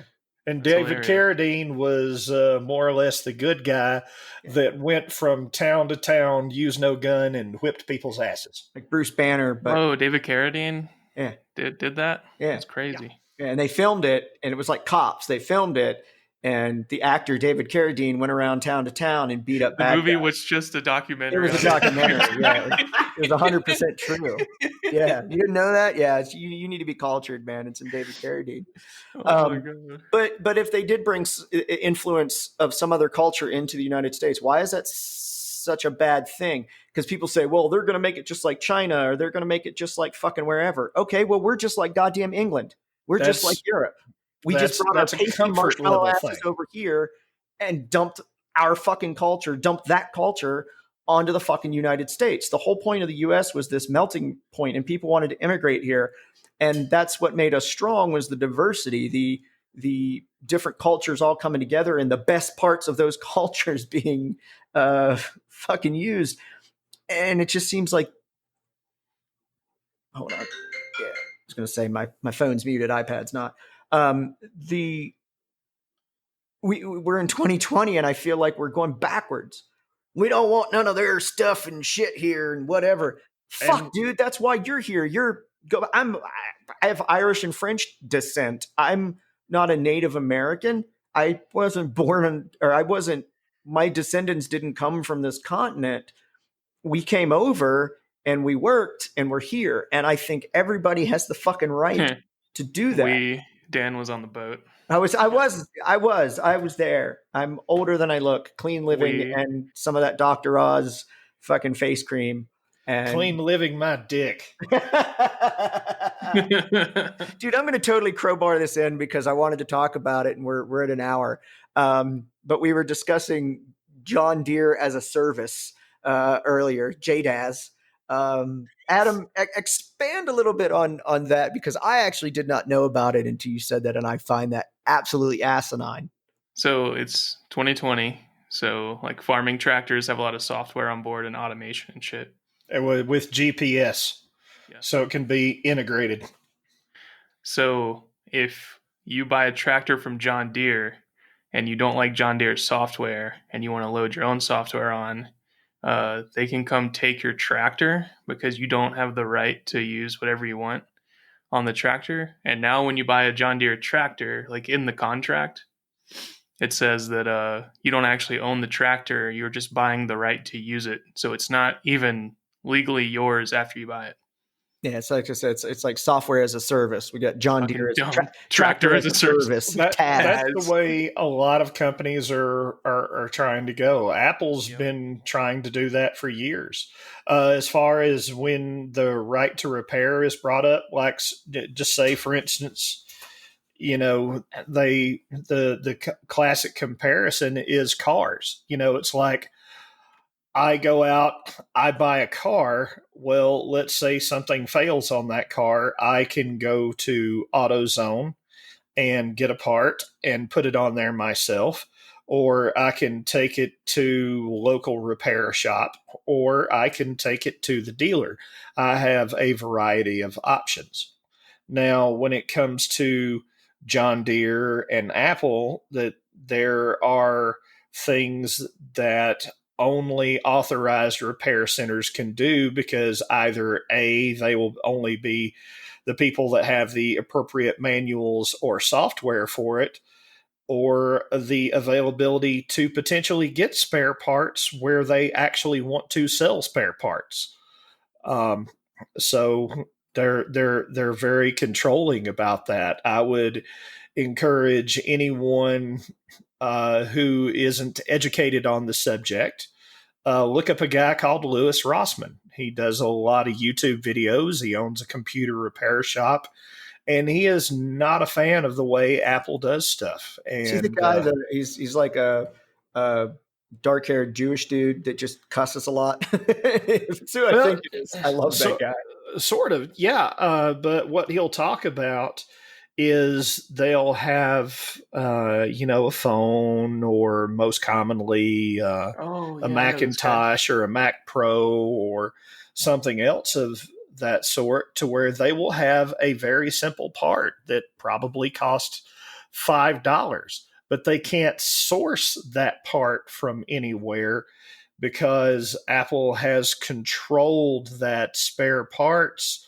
S3: And David Carradine was more or less the good guy that went from town to town, used no gun, and whipped people's asses.
S2: Like Bruce Banner. But
S1: David Carradine?
S2: Yeah.
S1: Did that?
S2: Yeah.
S1: That's crazy.
S2: Yeah. And they filmed it, and it was like Cops. They filmed it, and the actor David Carradine went around town to town and beat up bad guys.
S1: The movie was just a documentary.
S2: It was a documentary, yeah. It was 100% true. Yeah. You didn't know that? Yeah. You need to be cultured, man. It's in David Carradine.
S1: Oh my God.
S2: But if they did bring influence of some other culture into the United States, why is that such a bad thing? Because people say, well, they're going to make it just like China, or they're going to make it just like fucking wherever. Okay, well, we're just like goddamn England. We're just like Europe. We just brought our pasty marshmallow asses over here and dumped our fucking culture, dumped that culture onto the fucking United States. The whole point of the US was this melting point, and people wanted to immigrate here. And that's what made us strong, was the diversity, the different cultures all coming together, and the best parts of those cultures being fucking used. And it just seems like, hold on. Yeah. I was going to say my phone's muted, iPad's not. We're in 2020, and I feel like we're going backwards. We don't want none of their stuff and shit here and whatever. Fuck, dude. That's why you're here. have Irish and French descent. I'm not a Native American. I wasn't born in, or I wasn't, my descendants didn't come from this continent. We came over and we worked and we're here. And I think everybody has the fucking right to do that.
S1: Dan was on the boat.
S2: I was there. I'm older than I look, clean living, and some of that Dr. Oz fucking face cream. And
S3: clean living my dick.
S2: Dude, I'm going to totally crowbar this in because I wanted to talk about it, and we're at an hour. But we were discussing John Deere as a service earlier, JDAS. Adam, expand a little bit on that, because I actually did not know about it until you said that, and I find that absolutely asinine.
S1: So it's 2020. So like farming tractors have a lot of software on board and automation and shit.
S3: With GPS.
S1: Yeah.
S3: So it can be integrated.
S1: So if you buy a tractor from John Deere and you don't like John Deere's software and you want to load your own software on, they can come take your tractor because you don't have the right to use whatever you want on the tractor. And now when you buy a John Deere tractor, like in the contract, it says that you don't actually own the tractor. You're just buying the right to use it. So it's not even legally yours after you buy it.
S2: Yeah, it's like I said, it's like software as a service. We got John Deere as
S1: tractor as a service.
S3: That's the way a lot of companies are trying to go. Apple's been trying to do that for years. As far as when the right to repair is brought up, like just say, for instance, the classic comparison is cars. It's like, I go out, I buy a car. Well, let's say something fails on that car. I can go to AutoZone and get a part and put it on there myself, or I can take it to local repair shop, or I can take it to the dealer. I have a variety of options. Now, when it comes to John Deere and Apple, that there are things that only authorized repair centers can do, because either A, they will only be the people that have the appropriate manuals or software for it, or the availability to potentially get spare parts where they actually want to sell spare parts. So they're very controlling about that. I would encourage anyone who isn't educated on the subject, look up a guy called Louis Rossmann. He does a lot of YouTube videos. He owns a computer repair shop, and he is not a fan of the way Apple does stuff. And
S2: see the guy that he's like a dark-haired Jewish dude that just cusses a lot. That's who I think it is. I love that guy.
S3: Sort of, yeah. But what he'll talk about is they'll have, a phone, or most commonly a Macintosh or a Mac Pro or something else of that sort, to where they will have a very simple part that probably costs $5, but they can't source that part from anywhere because Apple has controlled that spare parts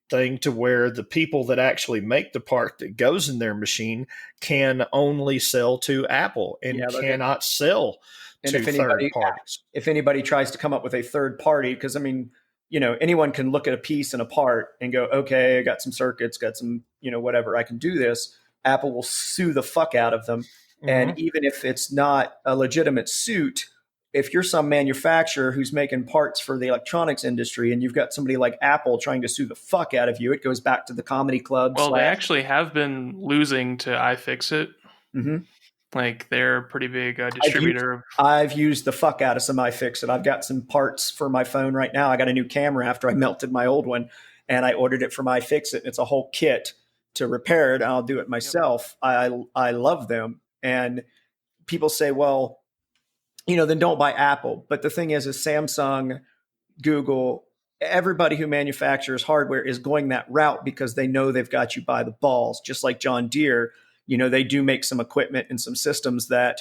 S3: thing to where the people that actually make the part that goes in their machine can only sell to Apple and cannot sell to third parties.
S2: If anybody tries to come up with a third party, because I mean, anyone can look at a piece and a part and go, okay, I got some circuits, got some, whatever, I can do this. Apple will sue the fuck out of them. Mm-hmm. And even if it's not a legitimate suit, if you're some manufacturer who's making parts for the electronics industry and you've got somebody like Apple trying to sue the fuck out of you, it goes back to the comedy club.
S1: Well, they actually have been losing to iFixit.
S2: Mm-hmm.
S1: Like, they're a pretty big distributor.
S2: I've used the fuck out of some iFixit. I've got some parts for my phone right now. I got a new camera after I melted my old one, and I ordered it from iFixit. It's a whole kit to repair it, and I'll do it myself. Yep. I love them. And people say, well, then don't buy Apple. But the thing is Samsung, Google, everybody who manufactures hardware is going that route because they know they've got you by the balls. Just like John Deere, they do make some equipment and some systems that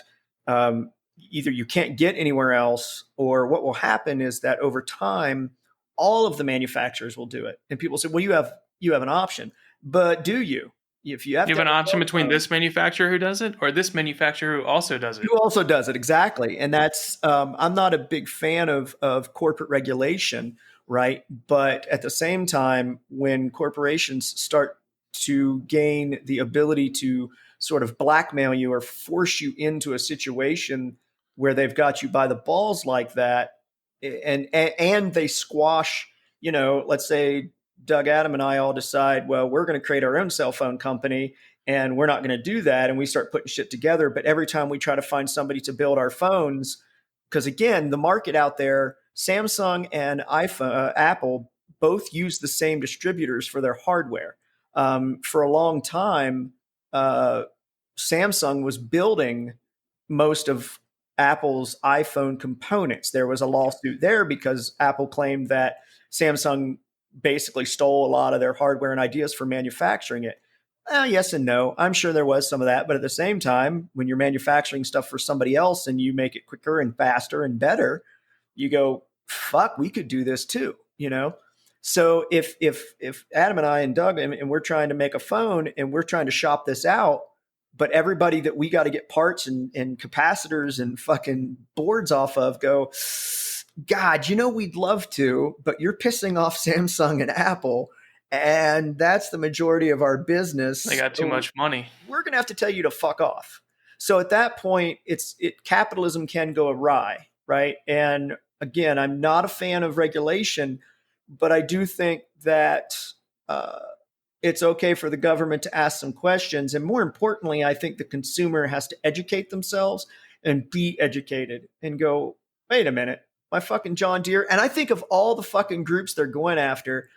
S2: either you can't get anywhere else, or what will happen is that over time, all of the manufacturers will do it. And people say, well, you you have an option. But do you? If you have
S1: You
S2: to
S1: have an
S2: have a
S1: option
S2: cell
S1: between
S2: phone,
S1: this manufacturer who does it or this manufacturer who also does it.
S2: who also does it exactly, and that's I'm not a big fan of corporate regulation, right? But at the same time, when corporations start to gain the ability to sort of blackmail you or force you into a situation where they've got you by the balls like that, and they squash, let's say Doug, Adam, and I all decide, well, we're going to create our own cell phone company and we're not going to do that. And we start putting shit together. But every time we try to find somebody to build our phones, because again, the market out there, Samsung and Apple both use the same distributors for their hardware. For a long time, Samsung was building most of Apple's iPhone components. There was a lawsuit there because Apple claimed that Samsung basically stole a lot of their hardware and ideas for manufacturing it. Yes and no. I'm sure there was some of that, but at the same time, when you're manufacturing stuff for somebody else and you make it quicker and faster and better, you go, "Fuck, we could do this too." So if Adam and I and Doug and we're trying to make a phone and we're trying to shop this out, but everybody that we got to get parts and capacitors and fucking boards off of go, God, we'd love to, but you're pissing off Samsung and Apple, and that's the majority of our business.
S1: They got too much money.
S2: We're going to have to tell you to fuck off. So at that point, capitalism can go awry, right? And again, I'm not a fan of regulation, but I do think that it's okay for the government to ask some questions. And more importantly, I think the consumer has to educate themselves and be educated and go, wait a minute, my fucking John Deere. And I think of all the fucking groups they're going after.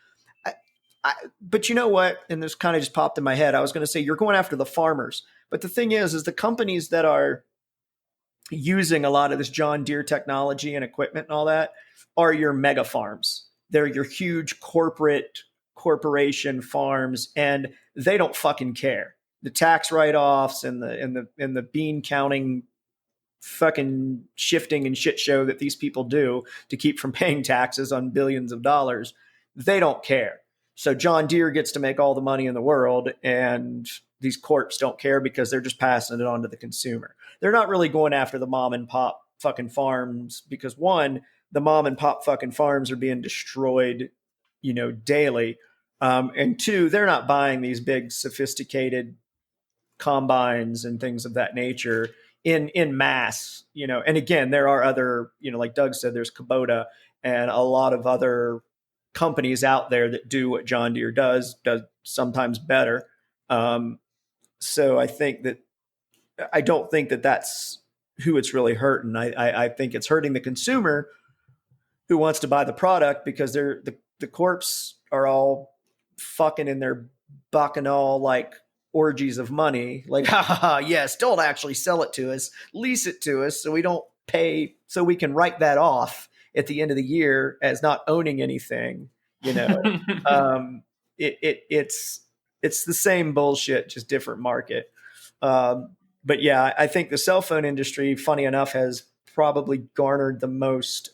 S2: But you know what? And this kind of just popped in my head. I was going to say, you're going after the farmers. But the thing is the companies that are using a lot of this John Deere technology and equipment and all that are your mega farms. They're your huge corporation farms, and they don't fucking care. The tax write-offs and the bean counting fucking shifting and shit show that these people do to keep from paying taxes on billions of dollars, they don't care. So John Deere gets to make all the money in the world, and these corps don't care because they're just passing it on to the consumer. They're not really going after the mom and pop fucking farms because, one, the mom and pop fucking farms are being destroyed, daily. And two, they're not buying these big sophisticated combines and things of that nature in mass, and again, there are other, like Doug said, there's Kubota and a lot of other companies out there that do what John Deere does sometimes better. So I don't think that that's who it's really hurting. I think it's hurting the consumer who wants to buy the product because the corps are all fucking in their bacchanal like orgies of money. Like, ha ha ha, yes, don't actually sell it to us, lease it to us so we don't pay, so we can write that off at the end of the year as not owning anything. It's the same bullshit, just different market. But yeah, I think the cell phone industry, funny enough, has probably garnered the most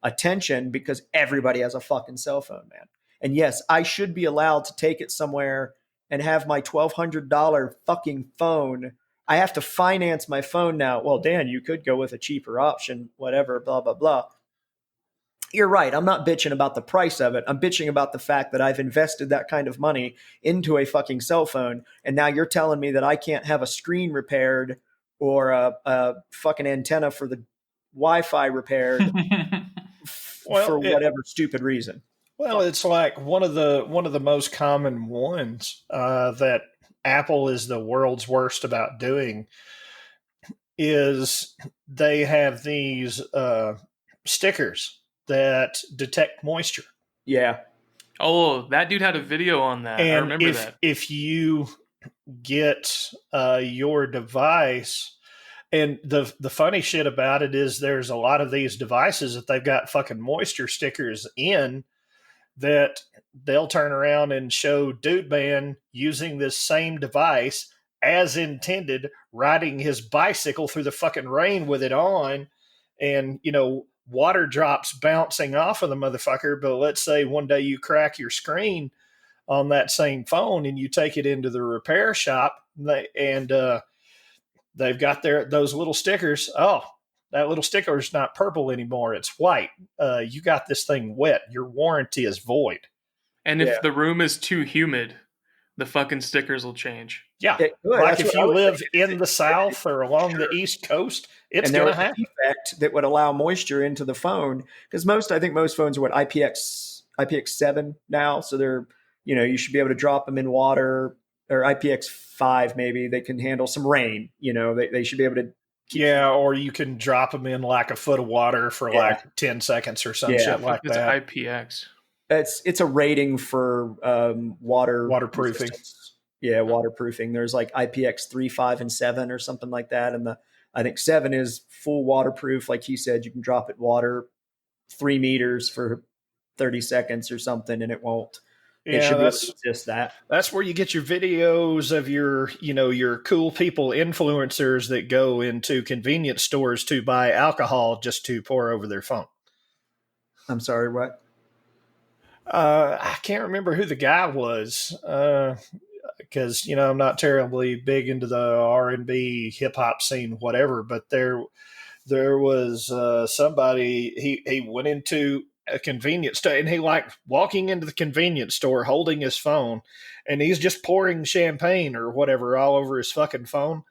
S2: attention because everybody has a fucking cell phone, man. And yes, I should be allowed to take it somewhere and have my $1,200 fucking phone. I have to finance my phone now. Well, Dan, you could go with a cheaper option, whatever, blah, blah, blah. You're right. I'm not bitching about the price of it. I'm bitching about the fact that I've invested that kind of money into a fucking cell phone. And now you're telling me that I can't have a screen repaired or a fucking antenna for the Wi-Fi repaired for whatever stupid reason.
S3: Well, it's like one of the most common ones that Apple is the world's worst about doing is they have these stickers that detect moisture.
S2: Yeah.
S1: Oh, that dude had a video on that.
S3: And
S1: I remember that.
S3: If you get your device, and the funny shit about it is there's a lot of these devices that they've got fucking moisture stickers in that they'll turn around and show Dude Man using this same device as intended, riding his bicycle through the fucking rain with it on, and, water drops bouncing off of the motherfucker. But let's say one day you crack your screen on that same phone, and you take it into the repair shop, and they've got those little stickers. Oh, that little sticker is not purple anymore; it's white. You got this thing wet. Your warranty is void.
S1: And
S2: Yeah.
S1: if the room is too humid, the fucking stickers will change.
S3: Yeah,
S2: Good.
S3: like
S2: That's
S3: if
S2: what I
S3: you
S2: was
S3: live
S2: thinking.
S3: in the South or along the East Coast, it's
S2: And there
S3: going
S2: was
S3: to
S2: a
S3: happen.
S2: defect that would allow moisture into the phone because I think most phones are what IPX7 now, so they're you should be able to drop them in water, or IPX5 maybe they can handle some rain. They should be able to keep.
S3: Yeah, or you can drop them in like a foot of water for
S2: Yeah.
S3: like 10 seconds or some
S2: Yeah.
S3: shit like
S1: It's
S3: that.
S1: IPX.
S2: It's a rating for water
S3: Waterproofing.
S2: resistance. Yeah, waterproofing. There's like IPX3, 5, and 7 or something like that, and I think 7 is full waterproof. Like he said, you can drop it water 3 meters for 30 seconds or something, and it won't. It
S3: Yeah,
S2: should be able to resist that.
S3: that's where you get your videos of your cool people influencers that go into convenience stores to buy alcohol just to pour over their phone.
S2: I'm sorry, what?
S3: I can't remember who the guy was because I'm not terribly big into the R&B hip hop scene, whatever. But there was somebody he went into a convenience store, and he like walking into the convenience store holding his phone, and he's just pouring champagne or whatever all over his fucking phone.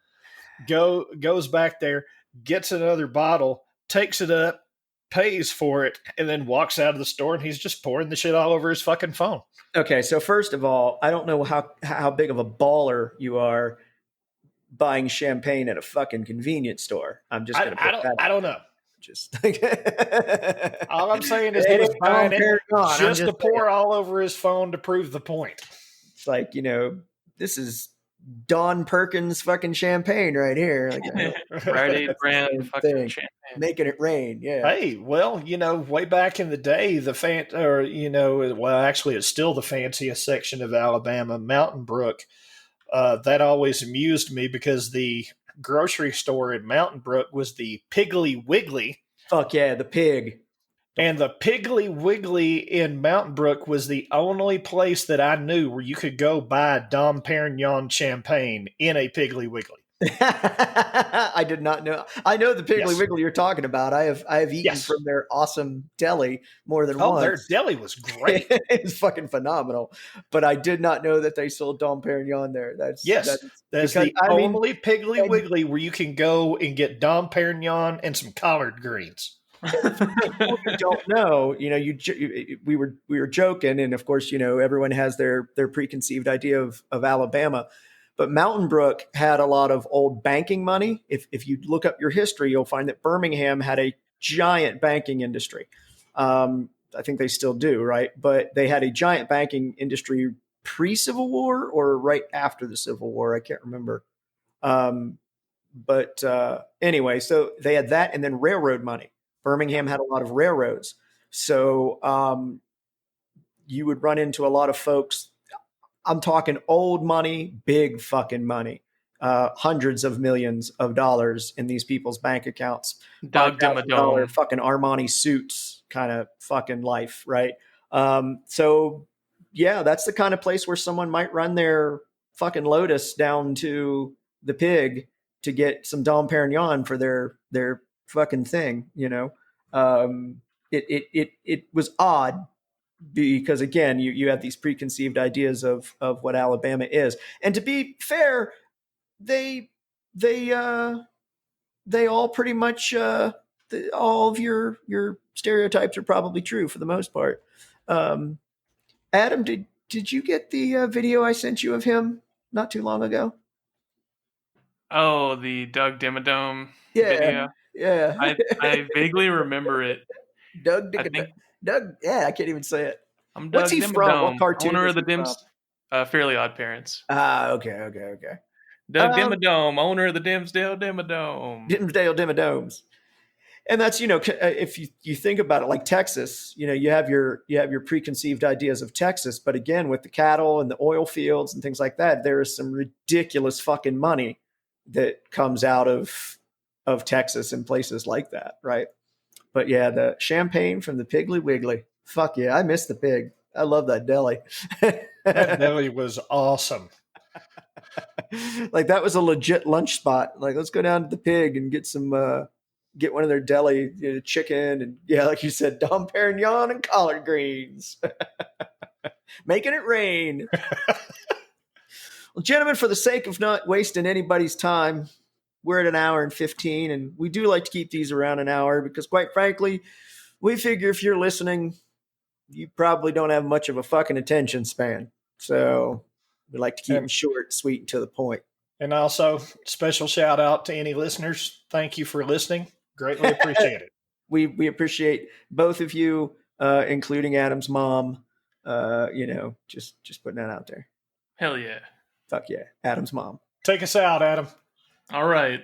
S3: Goes back there, gets another bottle, takes it up, pays for it, and then walks out of the store, and he's just pouring the shit all over his fucking phone.
S2: Okay, so first of all, I don't know how big of a baller you are buying champagne at a fucking convenience store. I'm just going to put that.
S3: I don't know.
S2: Just
S3: all I'm saying is he was buying it just to pour all over his phone to prove the point.
S2: It's like, this is Don Perkins fucking champagne right here. Like,
S1: Rite Aid brand fucking champagne.
S2: Making it rain, yeah.
S3: Hey, well, way back in the day, actually it's still the fanciest section of Alabama, Mountain Brook. That always amused me because the grocery store in Mountain Brook was the Piggly Wiggly.
S2: Fuck yeah, the pig.
S3: And the Piggly Wiggly in Mountain Brook was the only place that I knew where you could go buy Dom Perignon champagne in a Piggly Wiggly.
S2: I did not know. I know the Piggly Wiggly you're talking about. I have eaten from their awesome deli more than once.
S3: Their deli was great.
S2: It was fucking phenomenal. But I did not know that they sold Dom Perignon there. That's
S3: the only Piggly Wiggly where you can go and get Dom Perignon and some collard greens.
S2: People you don't know, we were joking, and of course, everyone has their preconceived idea of Alabama. But Mountain Brook had a lot of old banking money. If you look up your history, you'll find that Birmingham had a giant banking industry. I think they still do, right? But they had a giant banking industry pre-Civil War or right after the Civil War. I can't remember. But anyway, so they had that, and then railroad money. Birmingham had a lot of railroads. So you would run into a lot of folks. I'm talking old money, big fucking money, hundreds of millions of dollars in these people's bank accounts. $5,000 fucking Armani suits kind of fucking life, right? So yeah, that's the kind of place where someone might run their fucking Lotus down to the pig to get some Dom Perignon for their fucking thing, It was odd. Because again, you have these preconceived ideas of what Alabama is, and to be fair, they all pretty much all of your stereotypes are probably true for the most part. Adam, did you get the video I sent you of him not too long ago?
S1: Oh, the Doug Dimmadome video.
S2: Yeah.
S1: I vaguely remember it.
S2: Doug, yeah, I can't even say it.
S1: I'm Doug
S2: What's he
S1: Dimmadome,
S2: from? What cartoon?
S1: Owner of the Dims, Fairly Odd Parents.
S2: Okay.
S1: Doug Dimmadome, owner of the Dimsdale Dimmadome.
S2: Dimsdale Dimmadomes. And that's, if you think about it, like Texas, you have your preconceived ideas of Texas, but again, with the cattle and the oil fields and things like that, there is some ridiculous fucking money that comes out of Texas and places like that, right? But yeah, the champagne from the Piggly Wiggly. Fuck yeah, I miss the pig. I love that deli.
S3: That deli was awesome.
S2: Like that was a legit lunch spot. Like, let's go down to the Pig and get some, get one of their deli chicken. And yeah, like you said, Dom Perignon and collard greens. Making it rain. Well, gentlemen, for the sake of not wasting anybody's time, we're at an hour and 15, and we do like to keep these around an hour because, quite frankly, we figure if you're listening, you probably don't have much of a fucking attention span. So we like to keep them short, sweet, and to the point.
S3: And also, special shout out to any listeners. Thank you for listening. Greatly appreciate it.
S2: We appreciate both of you, including Adam's mom. Just putting that out there.
S1: Hell yeah.
S2: Fuck yeah. Adam's mom.
S3: Take us out, Adam.
S1: All right.